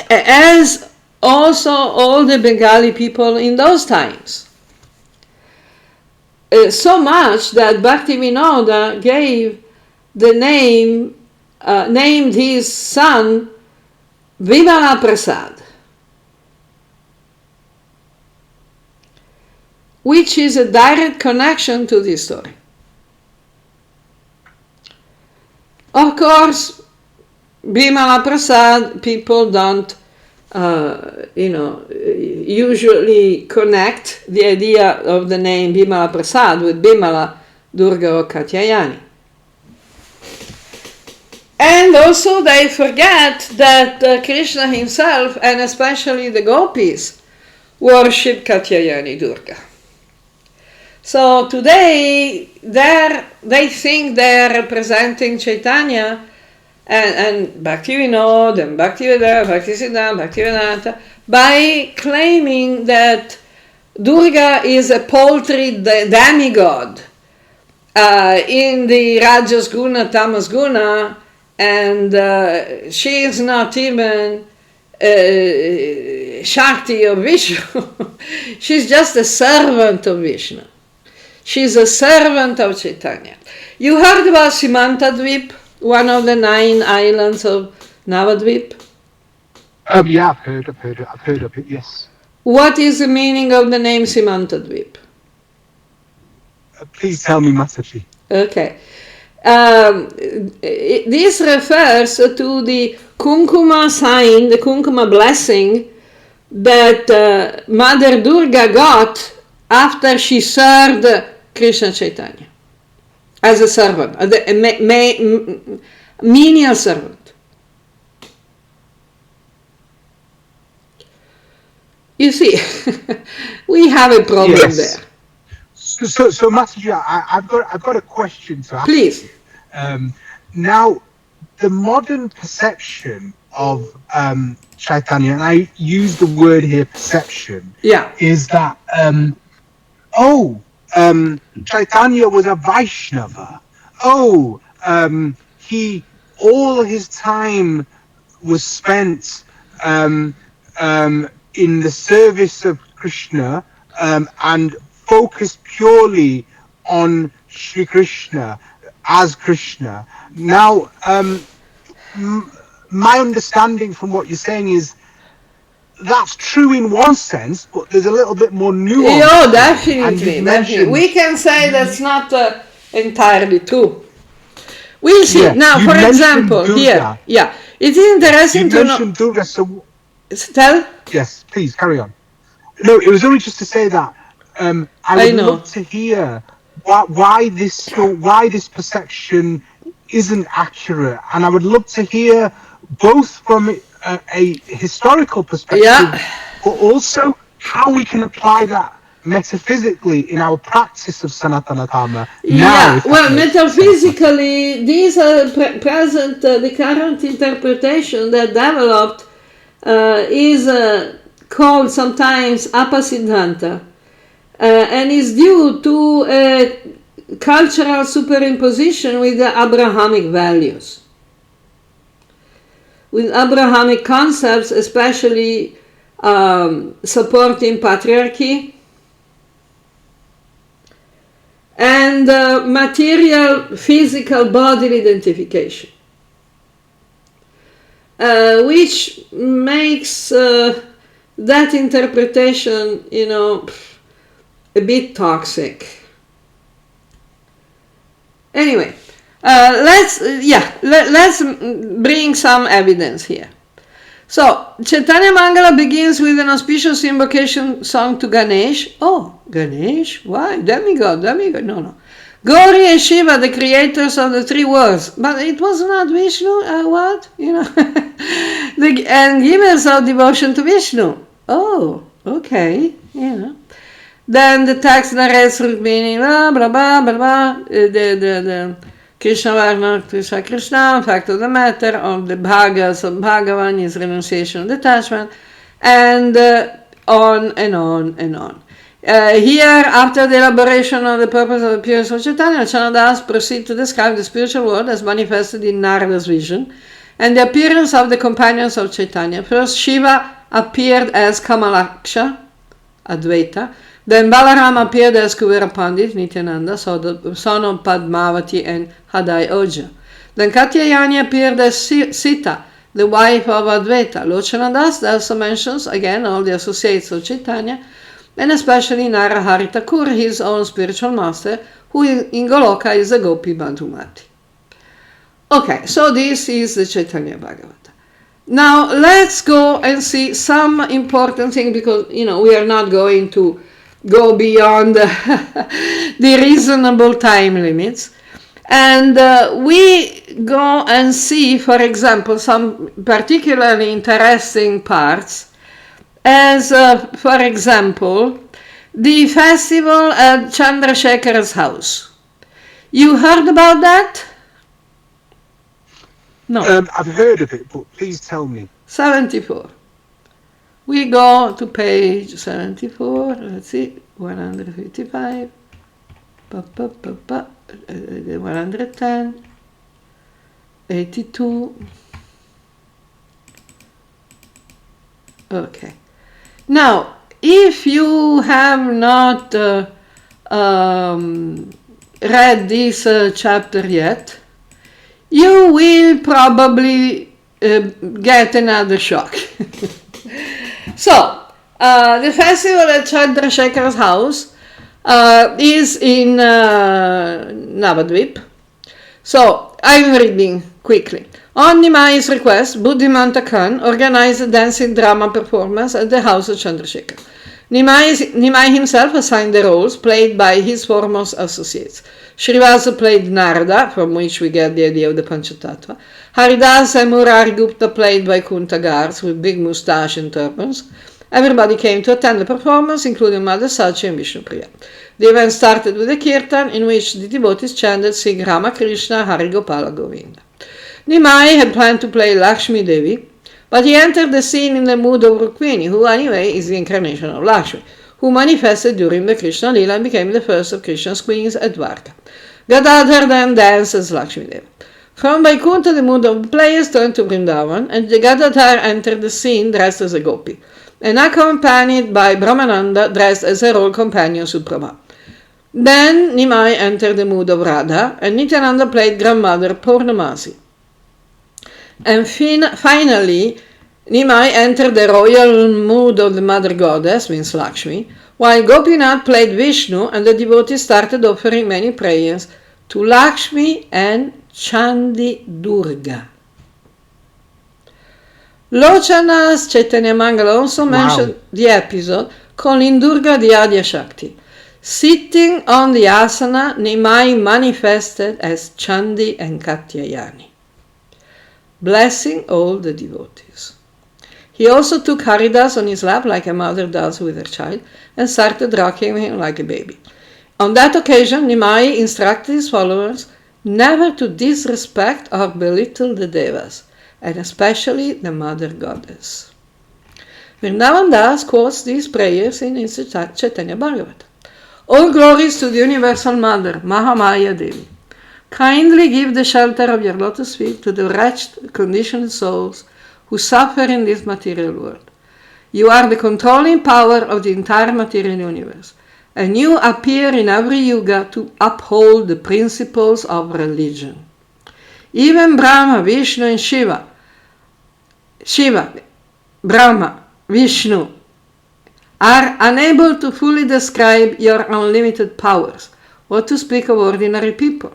as also all the Bengali people in those times. So much that Bhaktivinoda gave the name, named his son Vimala Prasad, which is a direct connection to this story. Of course, Vimala Prasad, people don't, usually connect the idea of the name Vimala Prasad with Bimala, Durga or Katyayani. And also they forget that Krishna himself, and especially the gopis, worship Katyayani Durga. So today they think they're representing Chaitanya and Bhaktivinoda and Bhaktivedanta, Bhaktisiddhanta, Bhaktivedanta by claiming that Durga is a paltry demigod in the Rajas Guna, Tamas Guna, and she is not even Shakti of Vishnu. She's just a servant of Vishnu. She's a servant of Chaitanya. You heard about Simantadvip, one of the 9 islands of Navadvip? Yeah, I've heard of it, yes. What is the meaning of the name Simantadvip? Please tell me, Mataji. Okay. This refers to the Kunkuma sign, the Kunkuma blessing that Mother Durga got after she served Krishna Chaitanya as a servant, a menial servant. You see, we have a problem there. So Mataji, I've got a question to ask. Please. Now, the modern perception of Chaitanya, and I use the word here, perception, is that Chaitanya was a vaishnava. All his time was spent in the service of Krishna and focused purely on Shri Krishna as Krishna. Now, my understanding from what you're saying is that's true in one sense, but there's a little bit more nuance. Oh, definitely. We can say that's not entirely true. We'll see. Now, for example, Durga. Here, it is interesting to know. Durga, so tell? Yes, please carry on. No, it was only just to say that I would love to hear why this perception isn't accurate, and I would love to hear both from a historical perspective, but also how we can apply that metaphysically in our practice of Sanatana Dharma now. Well, metaphysically, these are present. The current interpretation that developed is called sometimes Apasiddhanta, and is due to a cultural superimposition with the Abrahamic values, with Abrahamic concepts, especially supporting patriarchy and material, physical, bodily identification, which makes that interpretation, a bit toxic. Anyway, let's bring some evidence here. So, Chaitanya Mangala begins with an auspicious invocation song to Ganesh. Oh, Ganesh? Why? Demigod. No. Gauri and Shiva, the creators of the three worlds. But it was not Vishnu, what? And givers of devotion to Vishnu. Oh, okay, Then the text narrates meaning, blah, blah, blah, blah, blah. The Krishna Krishna, fact of the matter, of the bhagas of Bhagavan, his renunciation of detachment, and on and on and on. Here, after the elaboration of the purpose of the appearance of Chaitanya, Lochana Dasa proceeds to describe the spiritual world as manifested in Narada's vision, and the appearance of the companions of Chaitanya. First, Shiva appeared as Kamalaksha, Advaita. Then Balaram appeared as Kuvera Pandit, Nityananda, son of Padmavati and Hadai Oja. Then Katyayani appeared as Sita, the wife of Advaita. Lochana Dasa also mentions again all the associates of Chaitanya, and especially Narahari Thakur, his own spiritual master, who in Goloka is a Gopi Madhumati. Okay, so this is the Chaitanya Bhagavata. Now let's go and see some important thing, because we are not going to go beyond the reasonable time limits. And we go and see, for example, some particularly interesting parts, as for example, the festival at Chandrasekhara's house. You heard about that? No. I've heard of it, but please tell me. 74. We go to page 74, let's see, 155, 110, 82. Okay. Now, if you have not read this chapter yet, you will probably get another shock. So, the festival at Chandrasekhara's house is in Navadvip. So, I'm reading quickly. On Nimai's request, Buddhimanta Khan organized a dancing drama performance at the house of Chandrasekhar. Nimai himself assigned the roles played by his foremost associates. Srivasa played Narada, from which we get the idea of the Panchatattva. Haridas and Murari Gupta played Vaikuntha guards with big moustache and turbans. Everybody came to attend the performance, including Mother Sachi and Vishnupriya. The event started with a kirtan in which the devotees chanted Sing Rama Krishna Hari Gopala Govinda. Nimai had planned to play Lakshmi Devi, but he entered the scene in the mood of Rukmini, who anyway is the incarnation of Lakshmi, who manifested during the Krishna Lila and became the first of Krishna's queens at Dwarka. Gadadhar then danced as Lakshmi Devi. From Vaikuntha, the mood of the players turned to Vrindavan, and Gadadhar entered the scene dressed as a gopi, and accompanied by Brahmananda dressed as her old companion Suprabha. Then Nimai entered the mood of Radha, and Nityananda played grandmother Purnamasi. And finally, Nimai entered the royal mood of the mother goddess, means Lakshmi, while Gopinath played Vishnu, and the devotees started offering many prayers to Lakshmi and Chandi Durga. Lochana's Chaitanya Mangala also mentioned the episode calling Durga the Adya Shakti. Sitting on the asana, Nimai manifested as Chandi and Katyayani, blessing all the devotees. He also took Haridas on his lap like a mother does with her child and started rocking him like a baby. On that occasion, Nimai instructed his followers never to disrespect or belittle the devas, and especially the mother goddess. Vrindavana Dasa quotes these prayers in his Chaitanya Bhagavata. All glories to the Universal Mother, Mahamaya Devi. Kindly give the shelter of your lotus feet to the wretched, conditioned souls who suffer in this material world. You are the controlling power of the entire material universe, and you appear in every yuga to uphold the principles of religion. Even Brahma, Vishnu, and Shiva, Brahma, Vishnu, are unable to fully describe your unlimited powers, what to speak of ordinary people.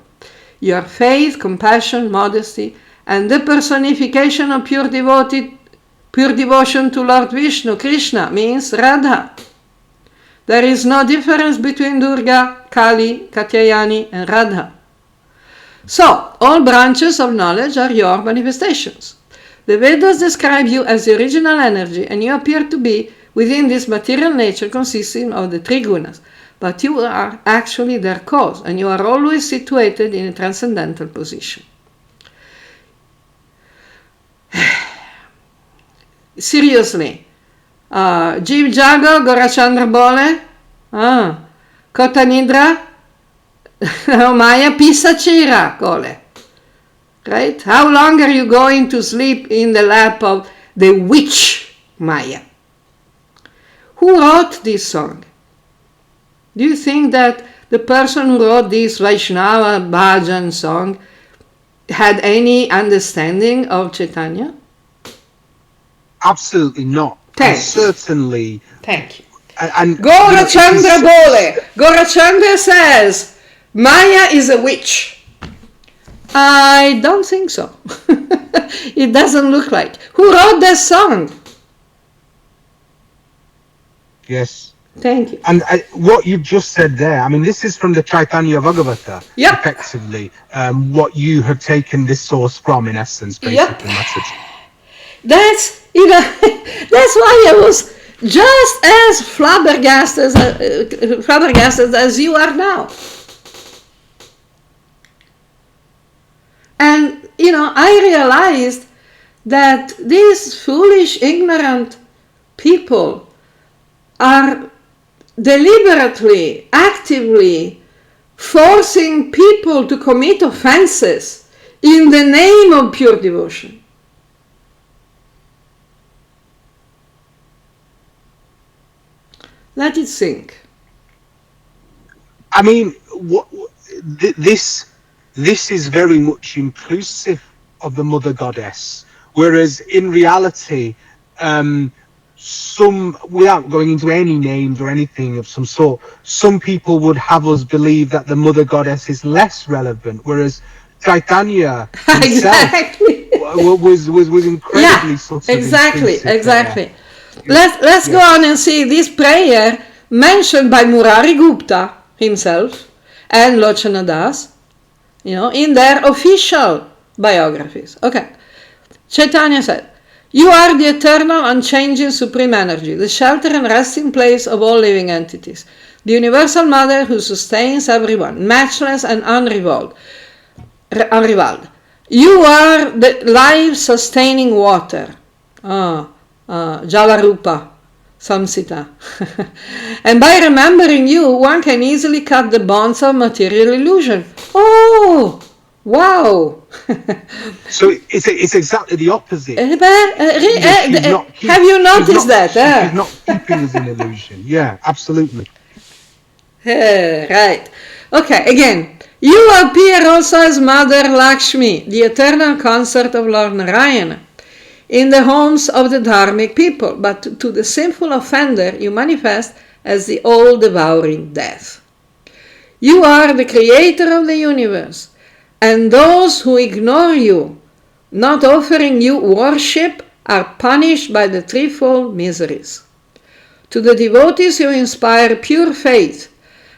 your faith, compassion, modesty, and the personification of pure devotion to Lord Vishnu. Krishna means Radha. There is no difference between Durga, Kali, Katyayani, and Radha. So, all branches of knowledge are your manifestations. The Vedas describe you as the original energy, and you appear to be within this material nature consisting of the three gunas. But you are actually their cause, and you are always situated in a transcendental position. Seriously, Jeev Jago, Gorachandra Bole, Kota Nidra, Mahamaya Pisachira Kole. Right? How long are you going to sleep in the lap of the witch Maya? Who wrote this song? Do you think that the person who wrote this Vaishnava Bhajan song had any understanding of Chaitanya? Absolutely not. Certainly. Thank you. And Gorachandra Bole. Gorachandra says Maya is a witch. I don't think so. It doesn't look like. Who wrote that song? Yes. Thank you. And what you've just said there, I mean, this is from the Chaitanya Bhagavata, effectively, what you have taken this source from, in essence, basically. That's, that's why I was just as flabbergasted as you are now. And, I realized that these foolish, ignorant people are deliberately, actively forcing people to commit offenses in the name of pure devotion. Let it sink. I mean, this is very much inclusive of the Mother Goddess, whereas in reality, some, without going into any names or anything of some sort, some people would have us believe that the Mother Goddess is less relevant, whereas Chaitanya himself was incredibly sort of exactly. There. Let's go on and see this prayer mentioned by Murari Gupta himself and Lochana Dasa, in their official biographies. Okay. Chaitanya said, "You are the eternal, unchanging Supreme Energy, the shelter and resting place of all living entities, the universal Mother who sustains everyone, matchless and unrivaled. You are the life-sustaining water." Jalarupa Samsita. And by remembering you, one can easily cut the bonds of material illusion. Oh, wow. So it's exactly the opposite. Have you noticed that? She's not keeping us in illusion. Yeah, absolutely. Right. Okay, again. You appear also as Mother Lakshmi, the eternal consort of Lord Narayana, in the homes of the dharmic people, but to the sinful offender you manifest as the all-devouring death. You are the creator of the universe, and those who ignore you, not offering you worship, are punished by the threefold miseries. To the devotees you inspire pure faith,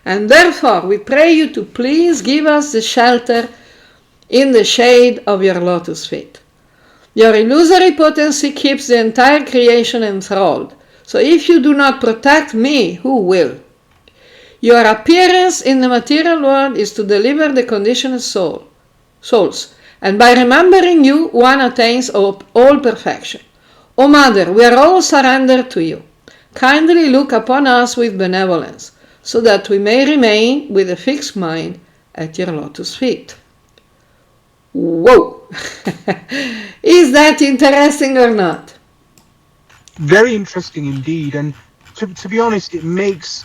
and therefore we pray you to please give us the shelter in the shade of your lotus feet. Your illusory potency keeps the entire creation enthralled, so if you do not protect me, who will? Your appearance in the material world is to deliver the conditioned souls, and by remembering you, one attains all perfection. O Mother, we are all surrendered to you. Kindly look upon us with benevolence, so that we may remain with a fixed mind at your lotus feet. Whoa! Is that interesting or not? Very interesting indeed, and to be honest, it makes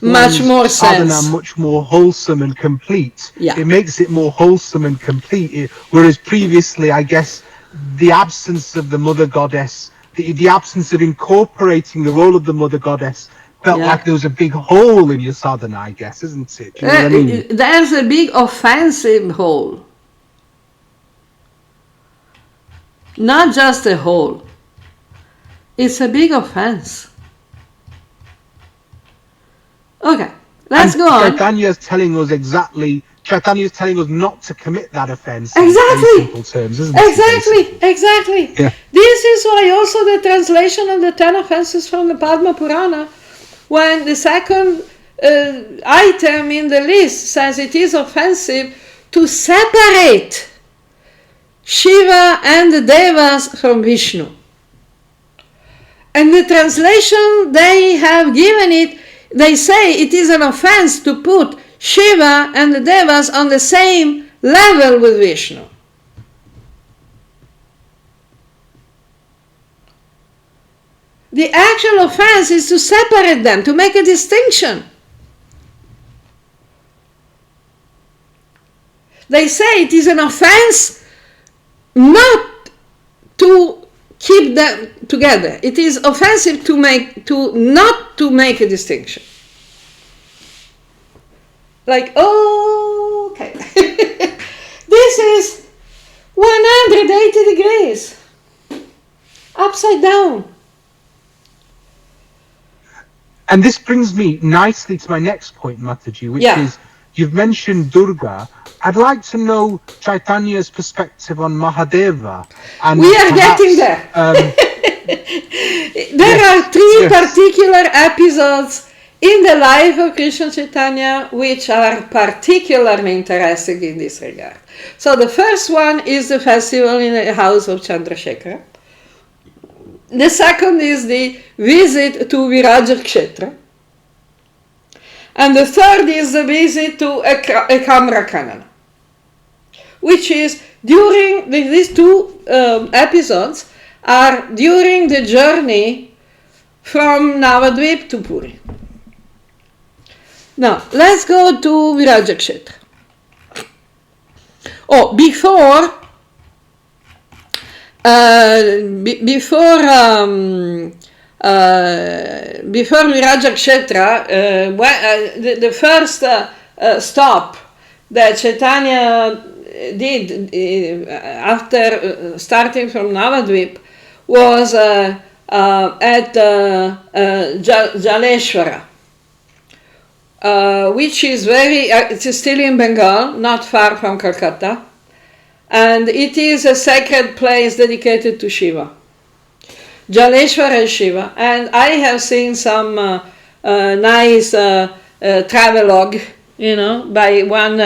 much more sense, much more wholesome and complete. Yeah. It makes it more wholesome and complete. Whereas previously, I guess, the absence of the Mother Goddess, the absence of incorporating the role of the Mother Goddess, felt like there was a big hole in your sadhana, I guess, isn't it? Do you know what I mean? There's a big offensive hole. Not just a hole. It's a big offense. Okay, let's go on. Chaitanya is telling us not to commit that offense. Exactly. In simple terms, isn't it? Exactly. Yeah. This is why also the translation of the 10 offenses from the Padma Purana, when the second item in the list says it is offensive to separate Shiva and the Devas from Vishnu. And the translation they have given it, they say it is an offense to put Shiva and the Devas on the same level with Vishnu. The actual offense is to separate them, to make a distinction. They say it is an offense not to keep them together. It is offensive to not to make a distinction. Like, oh, okay. This is 180 degrees. Upside down. And this brings me nicely to my next point, Mataji, which is, you've mentioned Durga. I'd like to know Chaitanya's perspective on Mahadeva. And we are getting there. There are three particular episodes in the life of Krishna Chaitanya which are particularly interesting in this regard. So the first one is the festival in the house of Chandrasekhara. The second is the visit to Viraja Kshetra. And the third is the visit to Ekamra Kanana, which is during these two episodes are during the journey from Navadvip to Puri. Now, let's go to Viraja Kshetra. Oh, before Viraja Kshetra, the first stop that Chaitanya did after starting from Navadvip was at Jaleshwara, which is it's still in Bengal, not far from Calcutta, and it is a sacred place dedicated to Shiva. Jaleshwara is Shiva, and I have seen some nice travelogue, by one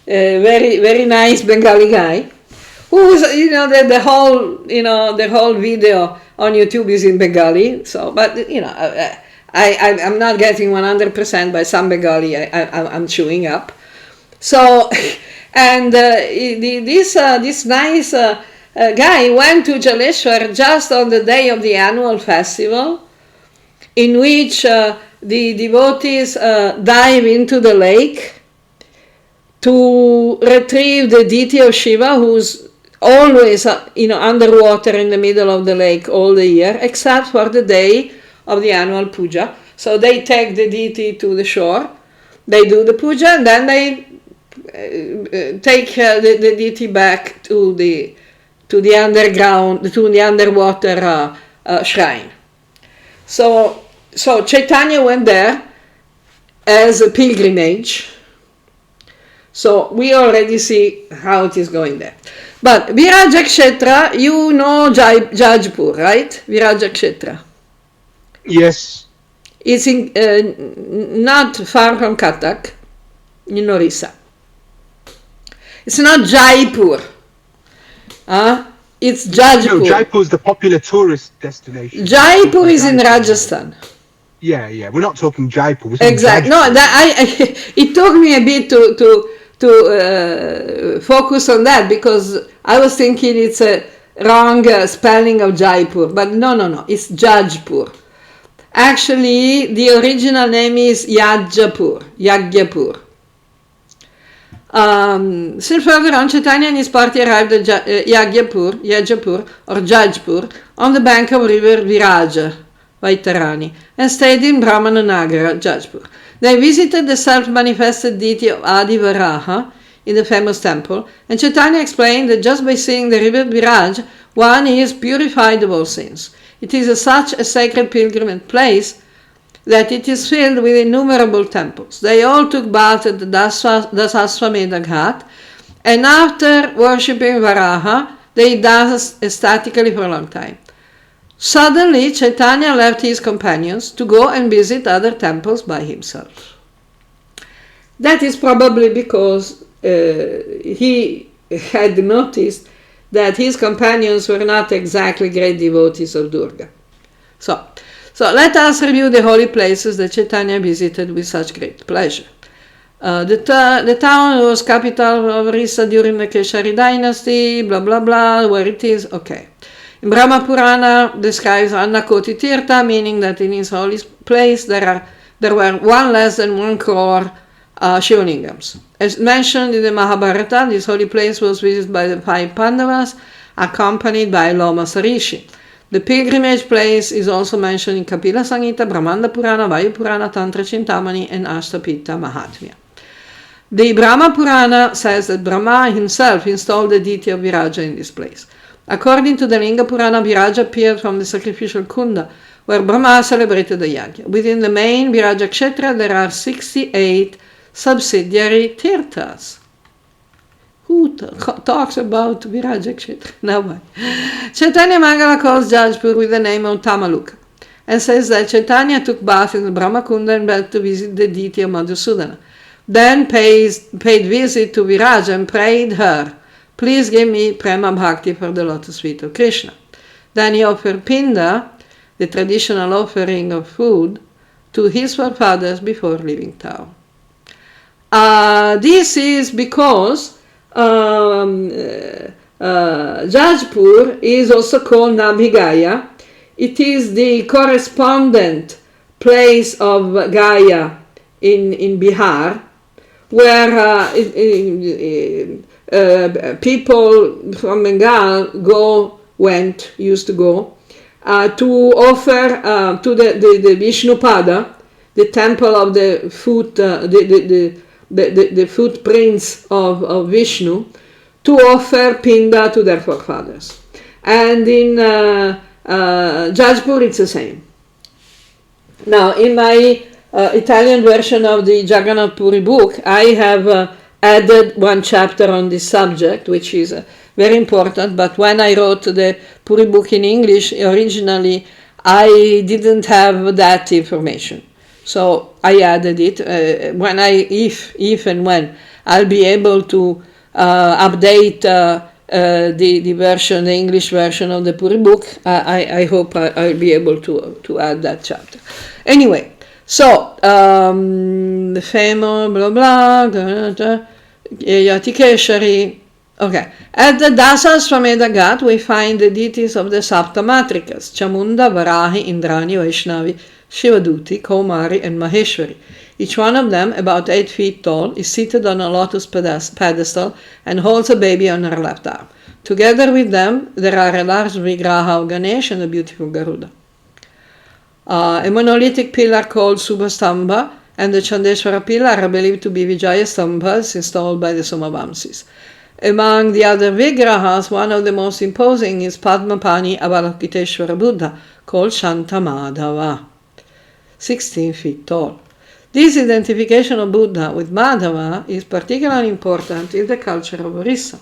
very very nice Bengali guy, who's the whole video on YouTube is in Bengali. So, but I'm not getting 100% by some Bengali. I'm chewing up. So, and this nice guy went to Jaleshwar just on the day of the annual festival, in which the devotees dive into the lake to retrieve the deity of Shiva, who's always underwater in the middle of the lake all the year, except for the day of the annual puja. So they take the deity to the shore, they do the puja, and then they take the deity back to the underground, to the underwater shrine. So Chaitanya went there as a pilgrimage. So we already see how it is going there. But Viraja Kshetra, Jajpur, right? Viraja Kshetra. Yes. It's not far from Cuttack, in Orissa. It's not Jaipur. It's Jajpur. No, Jaipur is the popular tourist destination. Jaipur is in Rajasthan. Yeah. We're not talking Jaipur. Exactly. No, it took me a bit to focus on that, because I was thinking it's a wrong spelling of Jaipur. But no. It's Jajpur. Actually, the original name is Yagyapur. Still further on, Chaitanya and his party arrived at Yagyapur or Jajpur on the bank of river Viraja, Vaitarani, and stayed in Brahmananagara, Jajpur. They visited the self-manifested deity of Adi Varaha in the famous temple, and Chaitanya explained that just by seeing the river Viraj, one is purified of all sins. It is such a sacred pilgrimage place that it is filled with innumerable temples. They all took bath at the Dasaswamedha Ghat, and after worshipping Varaha, they danced ecstatically for a long time. Suddenly, Chaitanya left his companions to go and visit other temples by himself. That is probably because he had noticed that his companions were not exactly great devotees of Durga. So let us review the holy places that Chaitanya visited with such great pleasure. The town was capital of Orissa during the Keshari dynasty, blah blah blah, where it is, okay. In Brahma Purana describes Annakoti Tirtha, meaning that in his holy place there were one less than 1 crore Shivlingams. As mentioned in the Mahabharata, this holy place was visited by the 5 Pandavas, accompanied by Loma Sarishi. The pilgrimage place is also mentioned in Kapila Samhita, Brahmanda Purana, Vayu Purana, Tantra Chintamani, and Ashtapita Mahatmya. The Brahma Purana says that Brahma himself installed the deity of Viraja in this place. According to the Linga Purana, Viraja appeared from the sacrificial kunda, where Brahma celebrated the yajna. Within the main Viraja Kshetra, there are 68 subsidiary tirthas. Who talks about Viraja Kshetra? Nobody. Chaitanya Mangala calls Jajpur with the name of Tamaluka, and says that Chaitanya took bath in the Brahma Kunda and went to visit the deity of Madhusudana. Then paid visit to Viraja and prayed her, please give me prema bhakti for the lotus feet of Krishna. Then he offered pinda, the traditional offering of food, to his forefathers before leaving town. This is because Jajpur is also called Nabhigaya. It is the correspondent place of Gaya in Bihar, where people from Bengal used to go to offer to the Vishnupada, the temple of the foot, the footprints of Vishnu, to offer pinda to their forefathers. And in Jajpur it's the same. Now, in my Italian version of the Jagannath Puri book, I have added one chapter on this subject, which is very important, but when I wrote the Puri book in English originally, I didn't have that information. So I added it. If and when I'll be able to update the version, the English version of the Puri book, I hope I'll be able to add that chapter. Anyway, so the famous blah blah Yatikeshari. Okay, at the Dasaswamedha Ghat we find the deities of the Saptamatrikas: Chamunda, Varahi, Indrani, Vaishnavi, Shivaduti, Kaumari, and Maheshwari. Each one of them, about 8 feet tall, is seated on a lotus pedestal and holds a baby on her left arm. Together with them, there are a large Vigraha of Ganesh and a beautiful Garuda. A monolithic pillar called Subhastambha and the Chandeshwara pillar are believed to be Vijaya Stambhas installed by the Somavamsis. Among the other Vigrahas, one of the most imposing is Padmapani Avalokiteshwara Buddha, called Shantamadhava, 16 feet tall. This identification of Buddha with Madhava is particularly important in the culture of Orissa,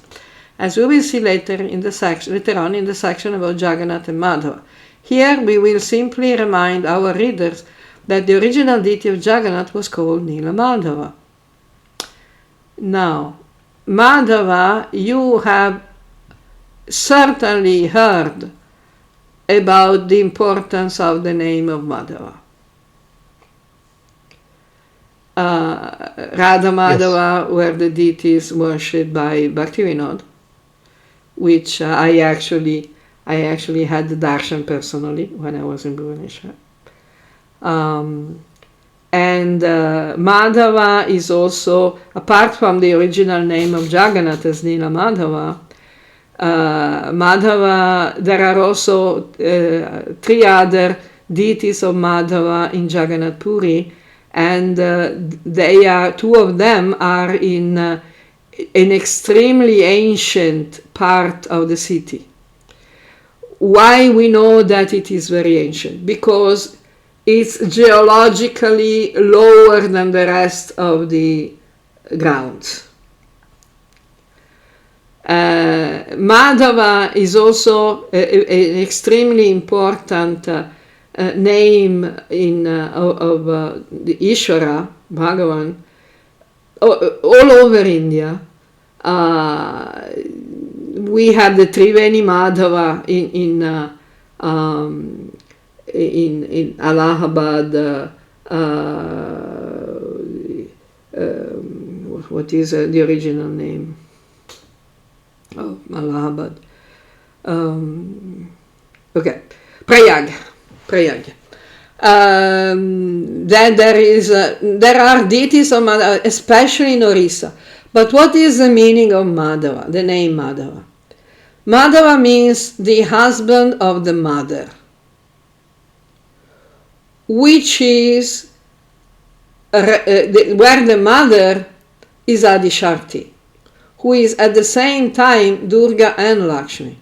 as we will see later on in the section about Jagannath and Madhava. Here we will simply remind our readers that the original deity of Jagannath was called Nila Madhava. Now, Madhava, you have certainly heard about the importance of the name of Madhava. Radha Madhava were the deities worshipped by Bhaktivinoda, which I actually had the darshan personally when I was in Bhubaneswar. And Madhava is also, apart from the original name of Jagannath as Nila Madhava, Madhava, there are also 3 other deities of Madhava in Jagannath Puri, and they are, two of them are in an extremely ancient part of the city. Why we know that it is very ancient? Because it's geologically lower than the rest of the grounds. Madhava is also an extremely important name of the Ishvara, Bhagavan, all over India. We have the Triveni Madhava in Allahabad. What is the original name? Oh, Allahabad. Okay, Prayag. Then there are deities of Madhava, especially in Orissa. But what is the meaning of Madhava? The name Madhava. Madhava means the husband of the mother, which is where the mother is Adishakti, who is at the same time Durga and Lakshmi.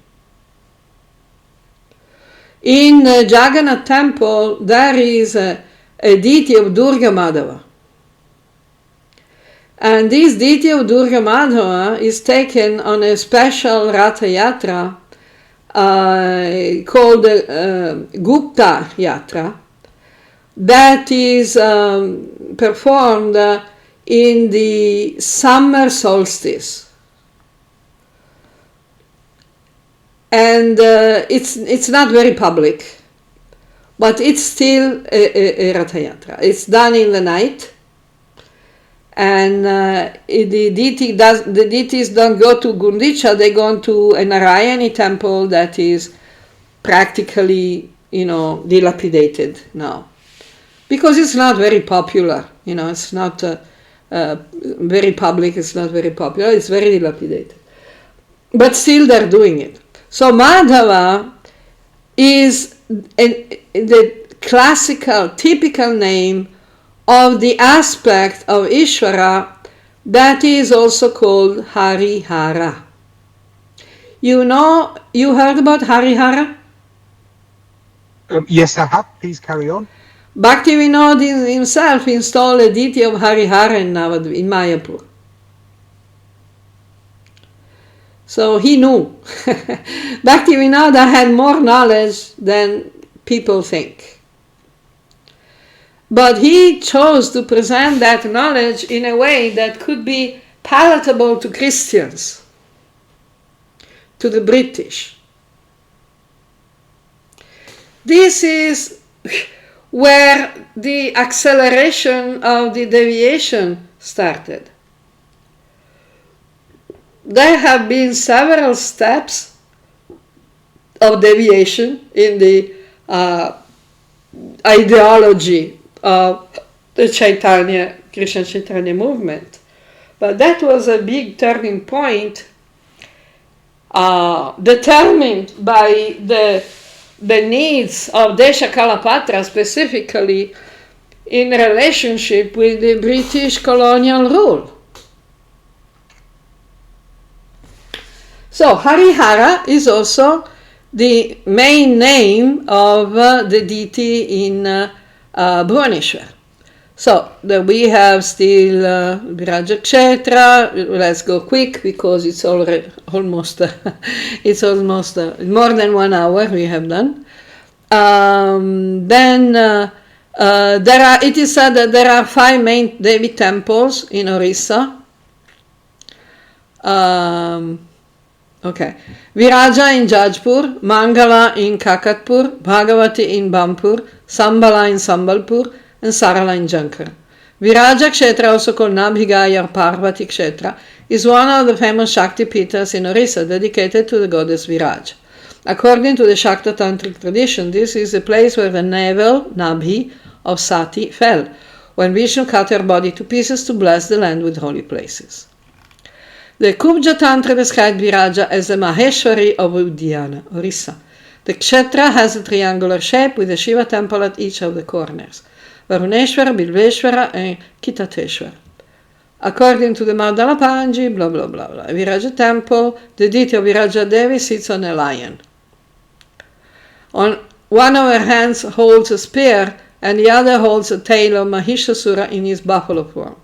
In Jagannath temple there is a deity of Durga Madhava. And this deity of Durga Madhava is taken on a special Ratha Yatra called Gupta Yatra, that is performed in the summer solstice. And it's not very public, but it's still a Ratha Yatra. It's done in the night. And the deities don't go to Gundicha, they go to a Narayani temple that is practically, dilapidated now. Because it's not very popular, it's not very public, it's not very popular, it's very dilapidated. But still they're doing it. So Madhava is the classical, typical name of the aspect of Ishvara that is also called Harihara. You heard about Harihara? Yes, I have. Please carry on. Bhaktivinoda himself installed a deity of Harihara in Mayapur. So he knew. Bhaktivinoda had more knowledge than people think. But he chose to present that knowledge in a way that could be palatable to Christians, to the British. This is where the acceleration of the deviation started. There have been several steps of deviation in the ideology of the Krishna Chaitanya movement. But that was a big turning point determined by the needs of Desha Kalapatra, specifically in relationship with the British colonial rule. So Harihara is also the main name of the deity in Bhuvaneshwar. So we have still Viraja Kshetra. Let's go quick because it's already almost more than 1 hour we have done. Then it is said that there are 5 main Devi temples in Orissa. Viraja in Jajpur, Mangala in Kakatpur, Bhagavati in Bampur, Sambala in Sambalpur, and Sarala in Jankar. Viraja Kshetra, also called Nabhigaya or Parvati Kshetra, is one of the famous Shakti Pitas in Orissa, dedicated to the goddess Viraj. According to the Shakta Tantric tradition, this is the place where the navel, Nabhi, of Sati fell, when Vishnu cut her body to pieces to bless the land with holy places. The Kubja Tantra described Viraja as the Maheshwari of Uddiyana, Orissa. The kshetra has a triangular shape with a Shiva temple at each of the corners. Varuneshwara, Bilveshwara, and Kitateshwara. According to the Mandala Panji, blah blah blah blah. Viraja temple, the deity of Viraja Devi sits on a lion. On one of her hands holds a spear, and the other holds a tail of Mahishasura in his buffalo form.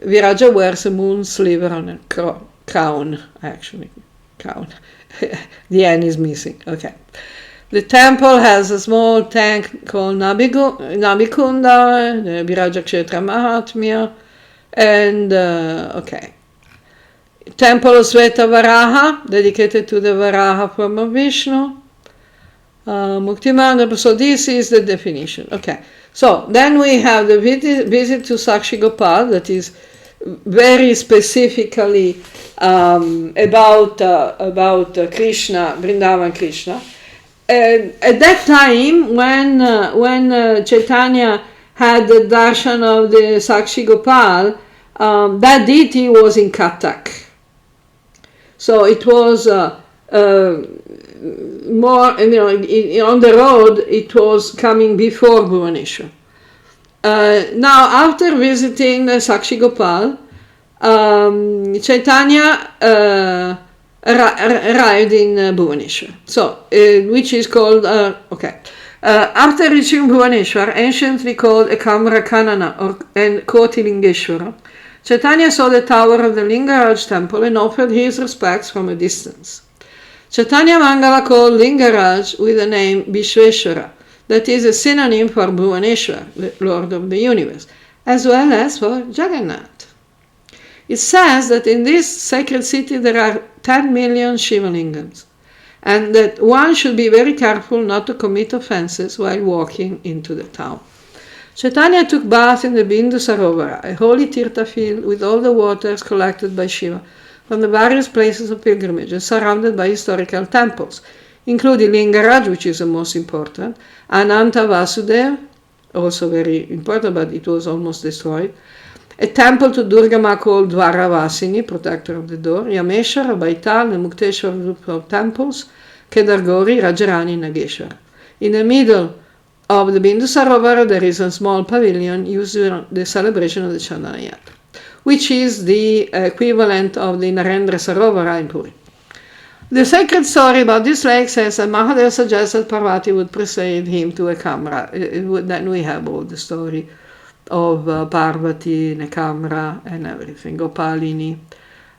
Viraja wears a moon sliver on a crown, actually. Crown. The N is missing. Okay. The temple has a small tank called Nabikunda, the Viraja Kshetra Mahatmya, and, okay. Temple of Sweta Varaha, dedicated to the Varaha form of Vishnu. Muktimanda, so this is the definition. Okay. So then we have the visit to Sakshi Gopal, that is very specifically about Krishna, Vrindavana Krishna. At that time, when Chaitanya had the darshan of the Sakshi Gopal, that deity was in Kathak. So it was more, on the road, it was coming before Bhuvaneshwar. Now, after visiting Sakshi Gopal, Chaitanya arrived in Bhuvaneshwar, so which is called after reaching Bhuvaneshwar, anciently called Ekamra Kanana and Kotilingeshwara, Chaitanya saw the tower of the Lingaraj temple and offered his respects from a distance. Chaitanya Mangala called Lingaraj with the name Vishveshwara, that is a synonym for Bhuvaneshwar, the Lord of the universe, as well as for Jagannath. It says that in this sacred city there are 10 million Shiva lingams, and that one should be very careful not to commit offenses while walking into the town. Chaitanya took bath in the Bindu Sarovara, a holy tirtha field with all the waters collected by Shiva from the various places of pilgrimage and surrounded by historical temples, including Lingaraj, which is the most important, Ananta Vasudev, also very important, but it was almost destroyed, a temple to Durga Ma called Dvaravasini, protector of the door, Yameshwara, Baital, and Mukteshwar group of temples, Kedargori, Rajarani, Nageshwara. In the middle of the Bindu Sarovara there is a small pavilion used in the celebration of the Chandana Yatra, which is the equivalent of the Narendra Sarovara in Puri. The sacred story about this lake says that Mahadeva suggested Parvati would precede him to a Kamra. Then we have all the story of Parvati, Nekamra, and everything. Gopalini,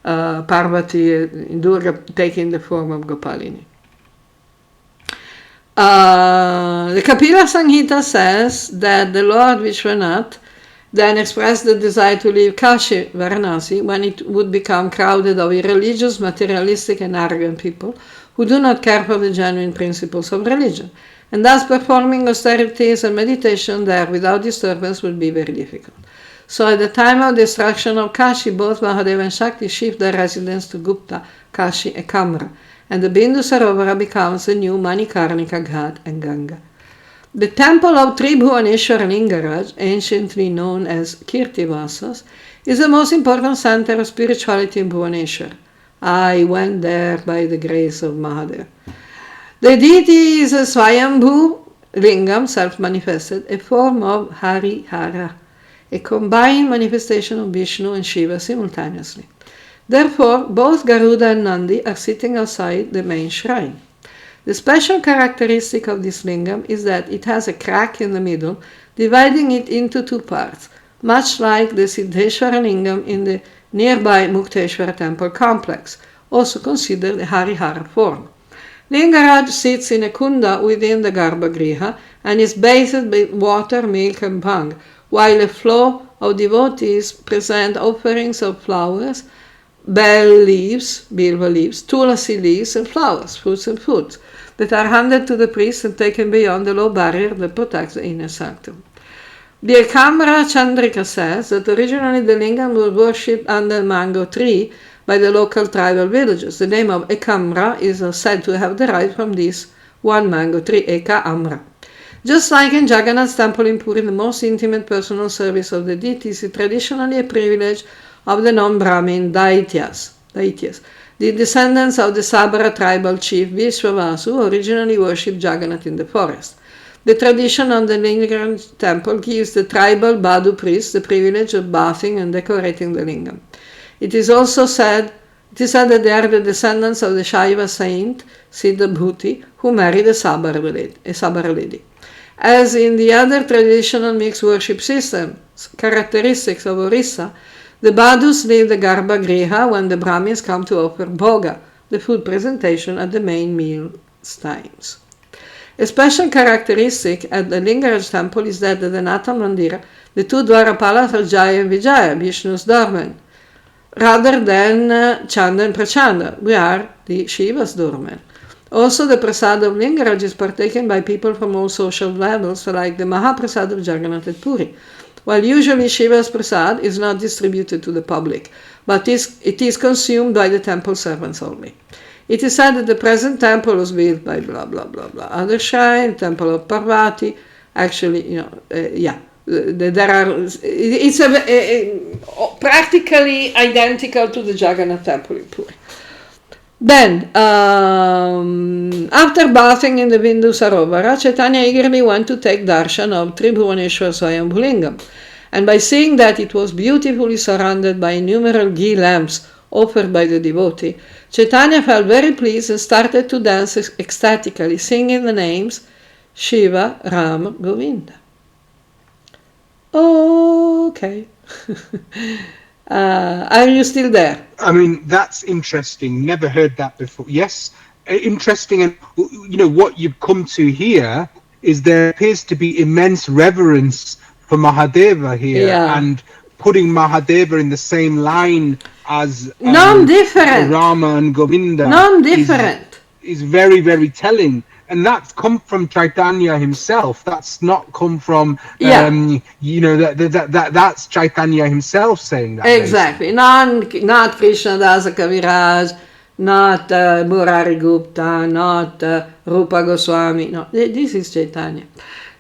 Parvati, Durga taking the form of Gopalini. The Kapila Samhita says that the Lord Vishwanath then expressed the desire to leave Kashi, Varanasi, when it would become crowded of irreligious, materialistic, and arrogant people who do not care for the genuine principles of religion, and thus performing austerities and meditation there without disturbance would be very difficult. So at the time of destruction of Kashi, both Mahadeva and Shakti shift their residence to Gupta, Kashi, and Kamra, and the Bindu Sarovara becomes the new Manikarnika Ghat and Ganga. The temple of Tribhuvaneshwara Lingaraj, anciently known as Kirtivasas, is the most important center of spirituality in Bhuvaneshwar. I went there by the grace of Mahadeva. The deity is a Swayambhu Lingam, self-manifested, a form of Hari Hara, a combined manifestation of Vishnu and Shiva simultaneously. Therefore, both Garuda and Nandi are sitting outside the main shrine. The special characteristic of this lingam is that it has a crack in the middle, dividing it into two parts, much like the Siddheshwara lingam in the nearby Mukteshwara temple complex, also considered a Harihara form. Lingaraj sits in a kunda within the Garbhagriha and is bathed with water, milk, and bhang, while a flow of devotees present offerings of flowers, bell leaves, bilva leaves, tulasi leaves, and flowers, fruits and foods, that are handed to the priest and taken beyond the low barrier that protects the inner sanctum. The Ekamra Chandrika says that originally the lingam was worshipped under a mango tree by the local tribal villagers. The name of Ekamra is said to have derived from this one mango tree, Eka Amra. Just like in Jagannath's temple in Puri, the most intimate personal service of the deity is traditionally a privilege of the non-Brahmin Daityas. The The descendants of the Sabara tribal chief Vishwavasu originally worshipped Jagannath in the forest. The tradition of the Lingam temple gives the tribal Badu priests the privilege of bathing and decorating the lingam. It is said that they are the descendants of the Shaiva saint Siddhabhuti, who married a Sabara lady. As in the other traditional mixed worship systems, characteristics of Orissa, the Badus leave the Garbha Griha when the Brahmins come to offer bhoga, the food presentation at the main meal times. A special characteristic at the Lingaraj temple is that at the Nata Mandira, the two Dwarapalas are Jaya and Vijaya, Vishnu's dormen, rather than Chanda and Prachanda, we are the Shiva's dormen. Also, the prasad of Lingaraj is partaken by people from all social levels, like the Mahaprasad of Jagannath at Puri, while usually Shiva's prasad is not distributed to the public, but it is consumed by the temple servants only. It is said that the present temple was built by blah blah blah blah other shrine, temple of Parvati. Actually, there are. It's practically identical to the Jagannath temple in Puri. Then, after bathing in the Bindu Sarovara, Chaitanya eagerly went to take darshan of Tribhuvaneshwar Swayambhulingam, and by seeing that it was beautifully surrounded by innumerable ghee lamps offered by the devotee, Chaitanya felt very pleased and started to dance ecstatically, singing the names Shiva, Rama, Govinda. Okay. Are you still there? I mean, that's interesting. Never heard that before. Yes, interesting. And, what you've come to here is there appears to be immense reverence for Mahadeva here, and putting Mahadeva in the same line as non-different Rama and Govinda non-different is very, very telling. And that's come from Chaitanya himself. That's not come from, that's Chaitanya himself saying that. Exactly. Not Krishnadasa Kaviraja, not Murari Gupta, not Rupa Goswami. No, this is Chaitanya.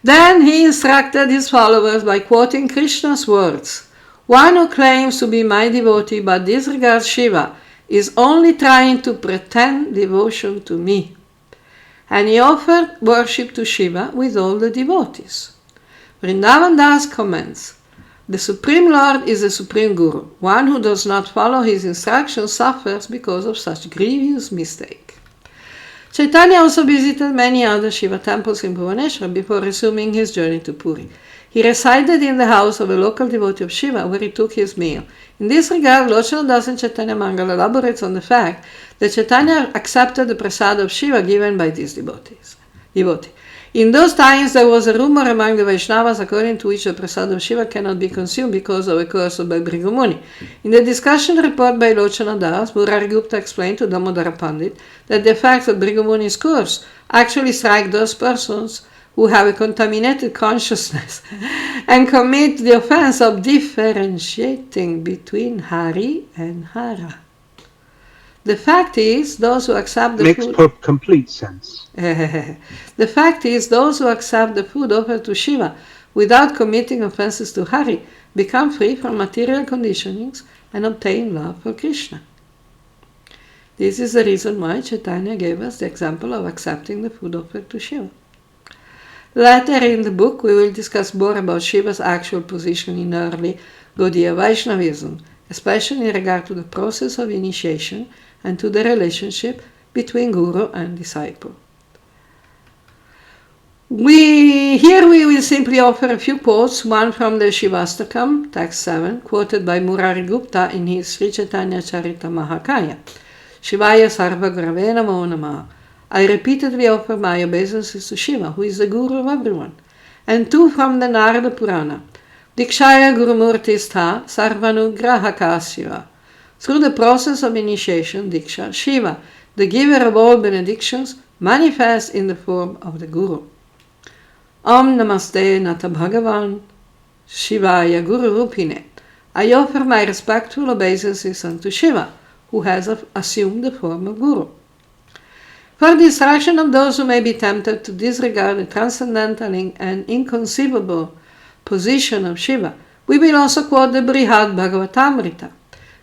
Then he instructed his followers by quoting Krishna's words. One who claims to be my devotee but disregards Shiva is only trying to pretend devotion to me. And he offered worship to Shiva with all the devotees. Vrindavana Dasa comments, the Supreme Lord is the Supreme Guru. One who does not follow his instructions suffers because of such grievous mistake. Chaitanya also visited many other Shiva temples in Bhuvaneshwar before resuming his journey to Puri. He resided in the house of a local devotee of Shiva where he took his meal. In this regard, Lochana Dasa in Chaitanya Mangal elaborates on the fact that Chaitanya accepted the prasad of Shiva given by this devotee. In those times, there was a rumor among the Vaishnavas according to which the prasad of Shiva cannot be consumed because of a curse by Bhrigu. In the discussion report by Lochana Dasa, Murari Gupta explained to Damodara Pandit that the effects of Bhrigu curse actually strike those persons who have a contaminated consciousness and commit the offense of differentiating between Hari and Hara. The fact is, those who accept the food... Makes complete sense. The fact is, those who accept the food offered to Shiva without committing offenses to Hari become free from material conditionings and obtain love for Krishna. This is the reason why Chaitanya gave us the example of accepting the food offered to Shiva. Later in the book, we will discuss more about Shiva's actual position in early Gaudiya Vaishnavism, especially in regard to the process of initiation and to the relationship between Guru and disciple. Here we will simply offer a few quotes, one from the Shivastakam, text 7, quoted by Murari Gupta in his Sri Chaitanya Charita Mahakaya. Shivaya Sarva Grave Namo Namaha. I repeatedly offer my obeisances to Shiva, who is the Guru of everyone. And two from the Narada Purana. Dikshaya Gurumurti Stha Sarvanugrahaka Shiva. Through the process of initiation, Diksha, Shiva, the giver of all benedictions, manifests in the form of the Guru. Om Namaste Nata Bhagavan Shivaya Guru Rupine. I offer my respectful obeisances unto Shiva, who has assumed the form of Guru. For the instruction of those who may be tempted to disregard the transcendental and inconceivable position of Shiva, we will also quote the Brihad Bhagavatamrita.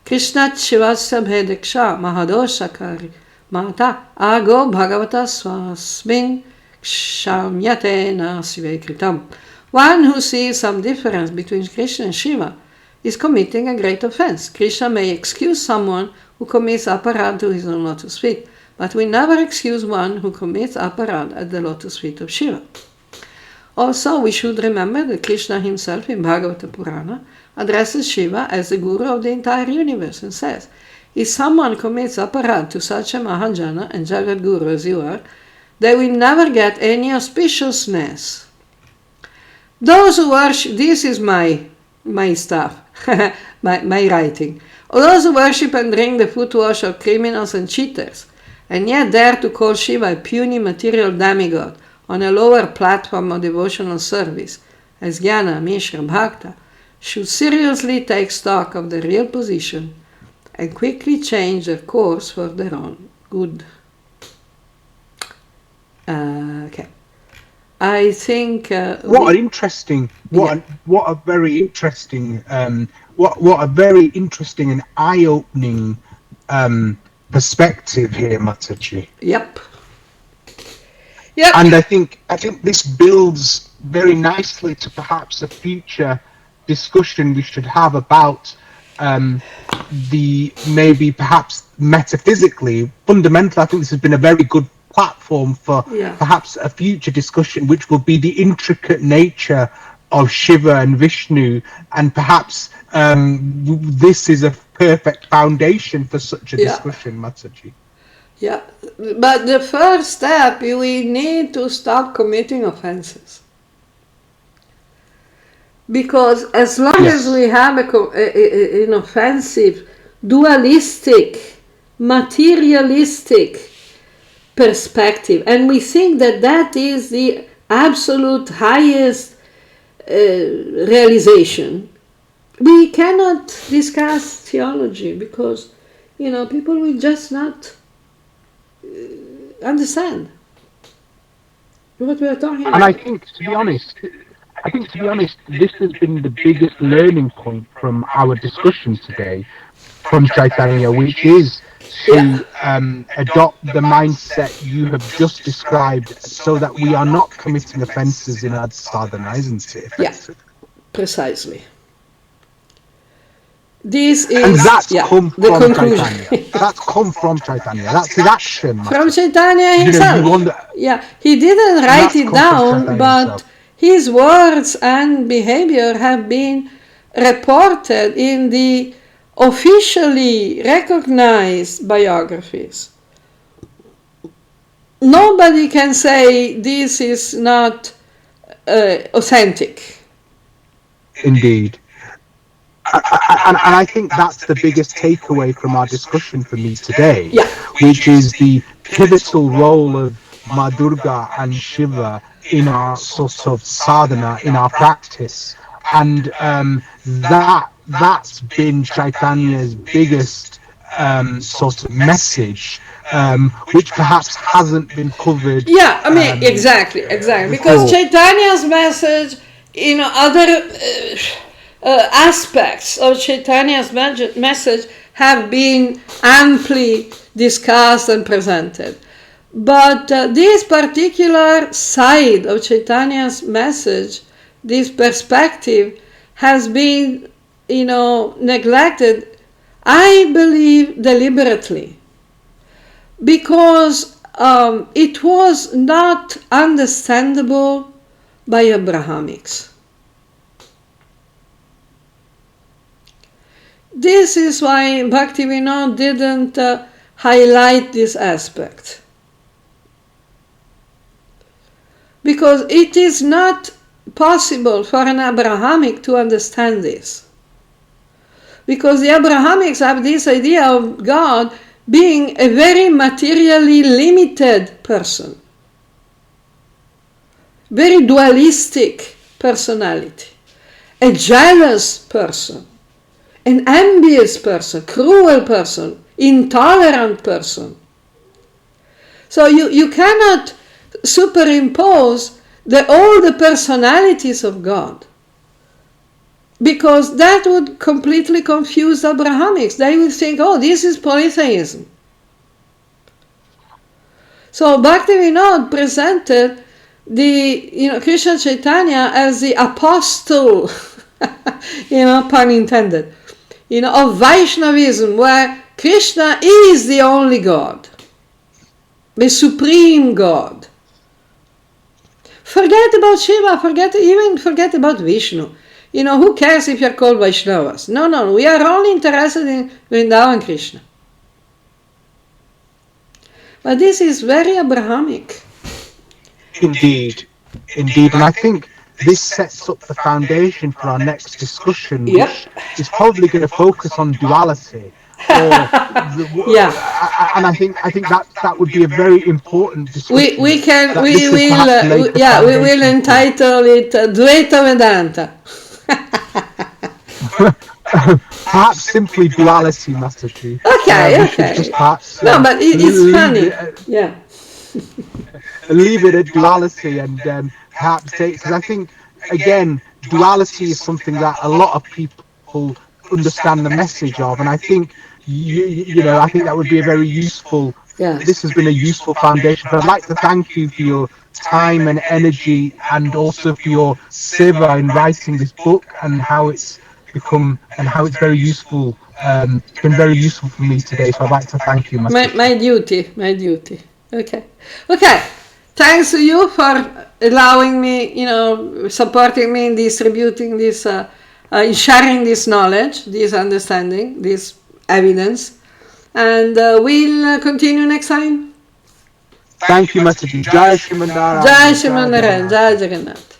Krishna Chivasya Bhedeksha Mahadosakari Mata Ago Bhagavata Swasmin Kshamyate Nasivekritam. One who sees some difference between Krishna and Shiva is committing a great offense. Krishna may excuse someone who commits aparad to his own lotus feet, but we never excuse one who commits aparad at the lotus feet of Shiva. Also, we should remember that Krishna himself in Bhagavata Purana addresses Shiva as the guru of the entire universe and says, if someone commits aparad to such a Mahajana and Jagat Guru as you are, they will never get any auspiciousness. Those who worship, this is my stuff, my writing. Those who worship and drink the foot wash of criminals and cheaters, and yet dare to call Shiva a puny material demigod on a lower platform of devotional service, as Jnana, Mishra, Bhakta, should seriously take stock of their real position and quickly change their course for their own good. Okay. I think what a very interesting and eye-opening perspective here, Mataji. Yep. And I think this builds very nicely to perhaps a future discussion we should have about the maybe perhaps metaphysically, fundamentally. I think this has been a very good platform for perhaps a future discussion, which will be the intricate nature of Shiva and Vishnu, and perhaps this is a perfect foundation for such a discussion, Mataji. Yeah, but the first step, we need to stop committing offenses. Because as long as we have an offensive, dualistic, materialistic perspective, and we think that that is the absolute highest realization, we cannot discuss theology because, people will just not understand what we are talking about. And I think, to be honest, this has been the biggest learning point from our discussion today from Chaitanya, which is to adopt the mindset you have just described so that we are not committing offenses in our sadhana, isn't it? Yeah, precisely. This is, and that's come the from conclusion. Chaitanya. That's come from Chaitanya. That's his action. From Chaitanya himself. He didn't write it down, but his words and behavior have been reported in the officially recognized biographies. Nobody can say this is not authentic. Indeed. And I think that's the biggest takeaway from our discussion for me today, which is the pivotal role of Ma Durga and Shiva in our sort of sadhana, in our practice. And that's been Chaitanya's biggest sort of message, which perhaps hasn't been covered. Yeah, I mean, exactly. Because Chaitanya's message, other aspects of Chaitanya's message have been amply discussed and presented. But this particular side of Chaitanya's message, this perspective, has been, neglected, I believe, deliberately. Because it was not understandable by Abrahamics. This is why Bhaktivinoda didn't highlight this aspect. Because it is not possible for an Abrahamic to understand this. Because the Abrahamics have this idea of God being a very materially limited person. Very dualistic personality. A jealous person. An envious person, cruel person, intolerant person. So you cannot superimpose all the personalities of God because that would completely confuse the Abrahamics. They would think, oh, this is polytheism. So Bhaktivinoda presented Krishna Chaitanya as the apostle, pun intended, of Vaishnavism, where Krishna is the only God, the supreme God. Forget about Shiva, forget about Vishnu. Who cares if you're called Vaishnavas? No, we are only interested in Vrindavana Krishna. But this is very Abrahamic. Indeed. And I think this sets up the foundation for our next discussion, which is probably going to focus on duality. And I think that would be a very important discussion. We will entitle it Dvaita Vedanta. Perhaps simply duality, Mataji. Okay. Just perhaps, but it's funny. Leave it at duality, and perhaps because I think, again, duality is something that a lot of people understand the message of, and I think I think that would be a very useful. This has been a useful foundation. But I'd like to thank you for your time and energy, and also for your seva in writing this book, and how it's very useful. It's been very useful for me today. So I'd like to thank you, Master. My duty. Okay. Thanks to you for allowing me, supporting me in distributing this, in sharing this knowledge, this understanding, this evidence, and we'll continue next time. Thank you, Mataji. Jai Shimandara. Jai Shimandara. Jai Jagannath.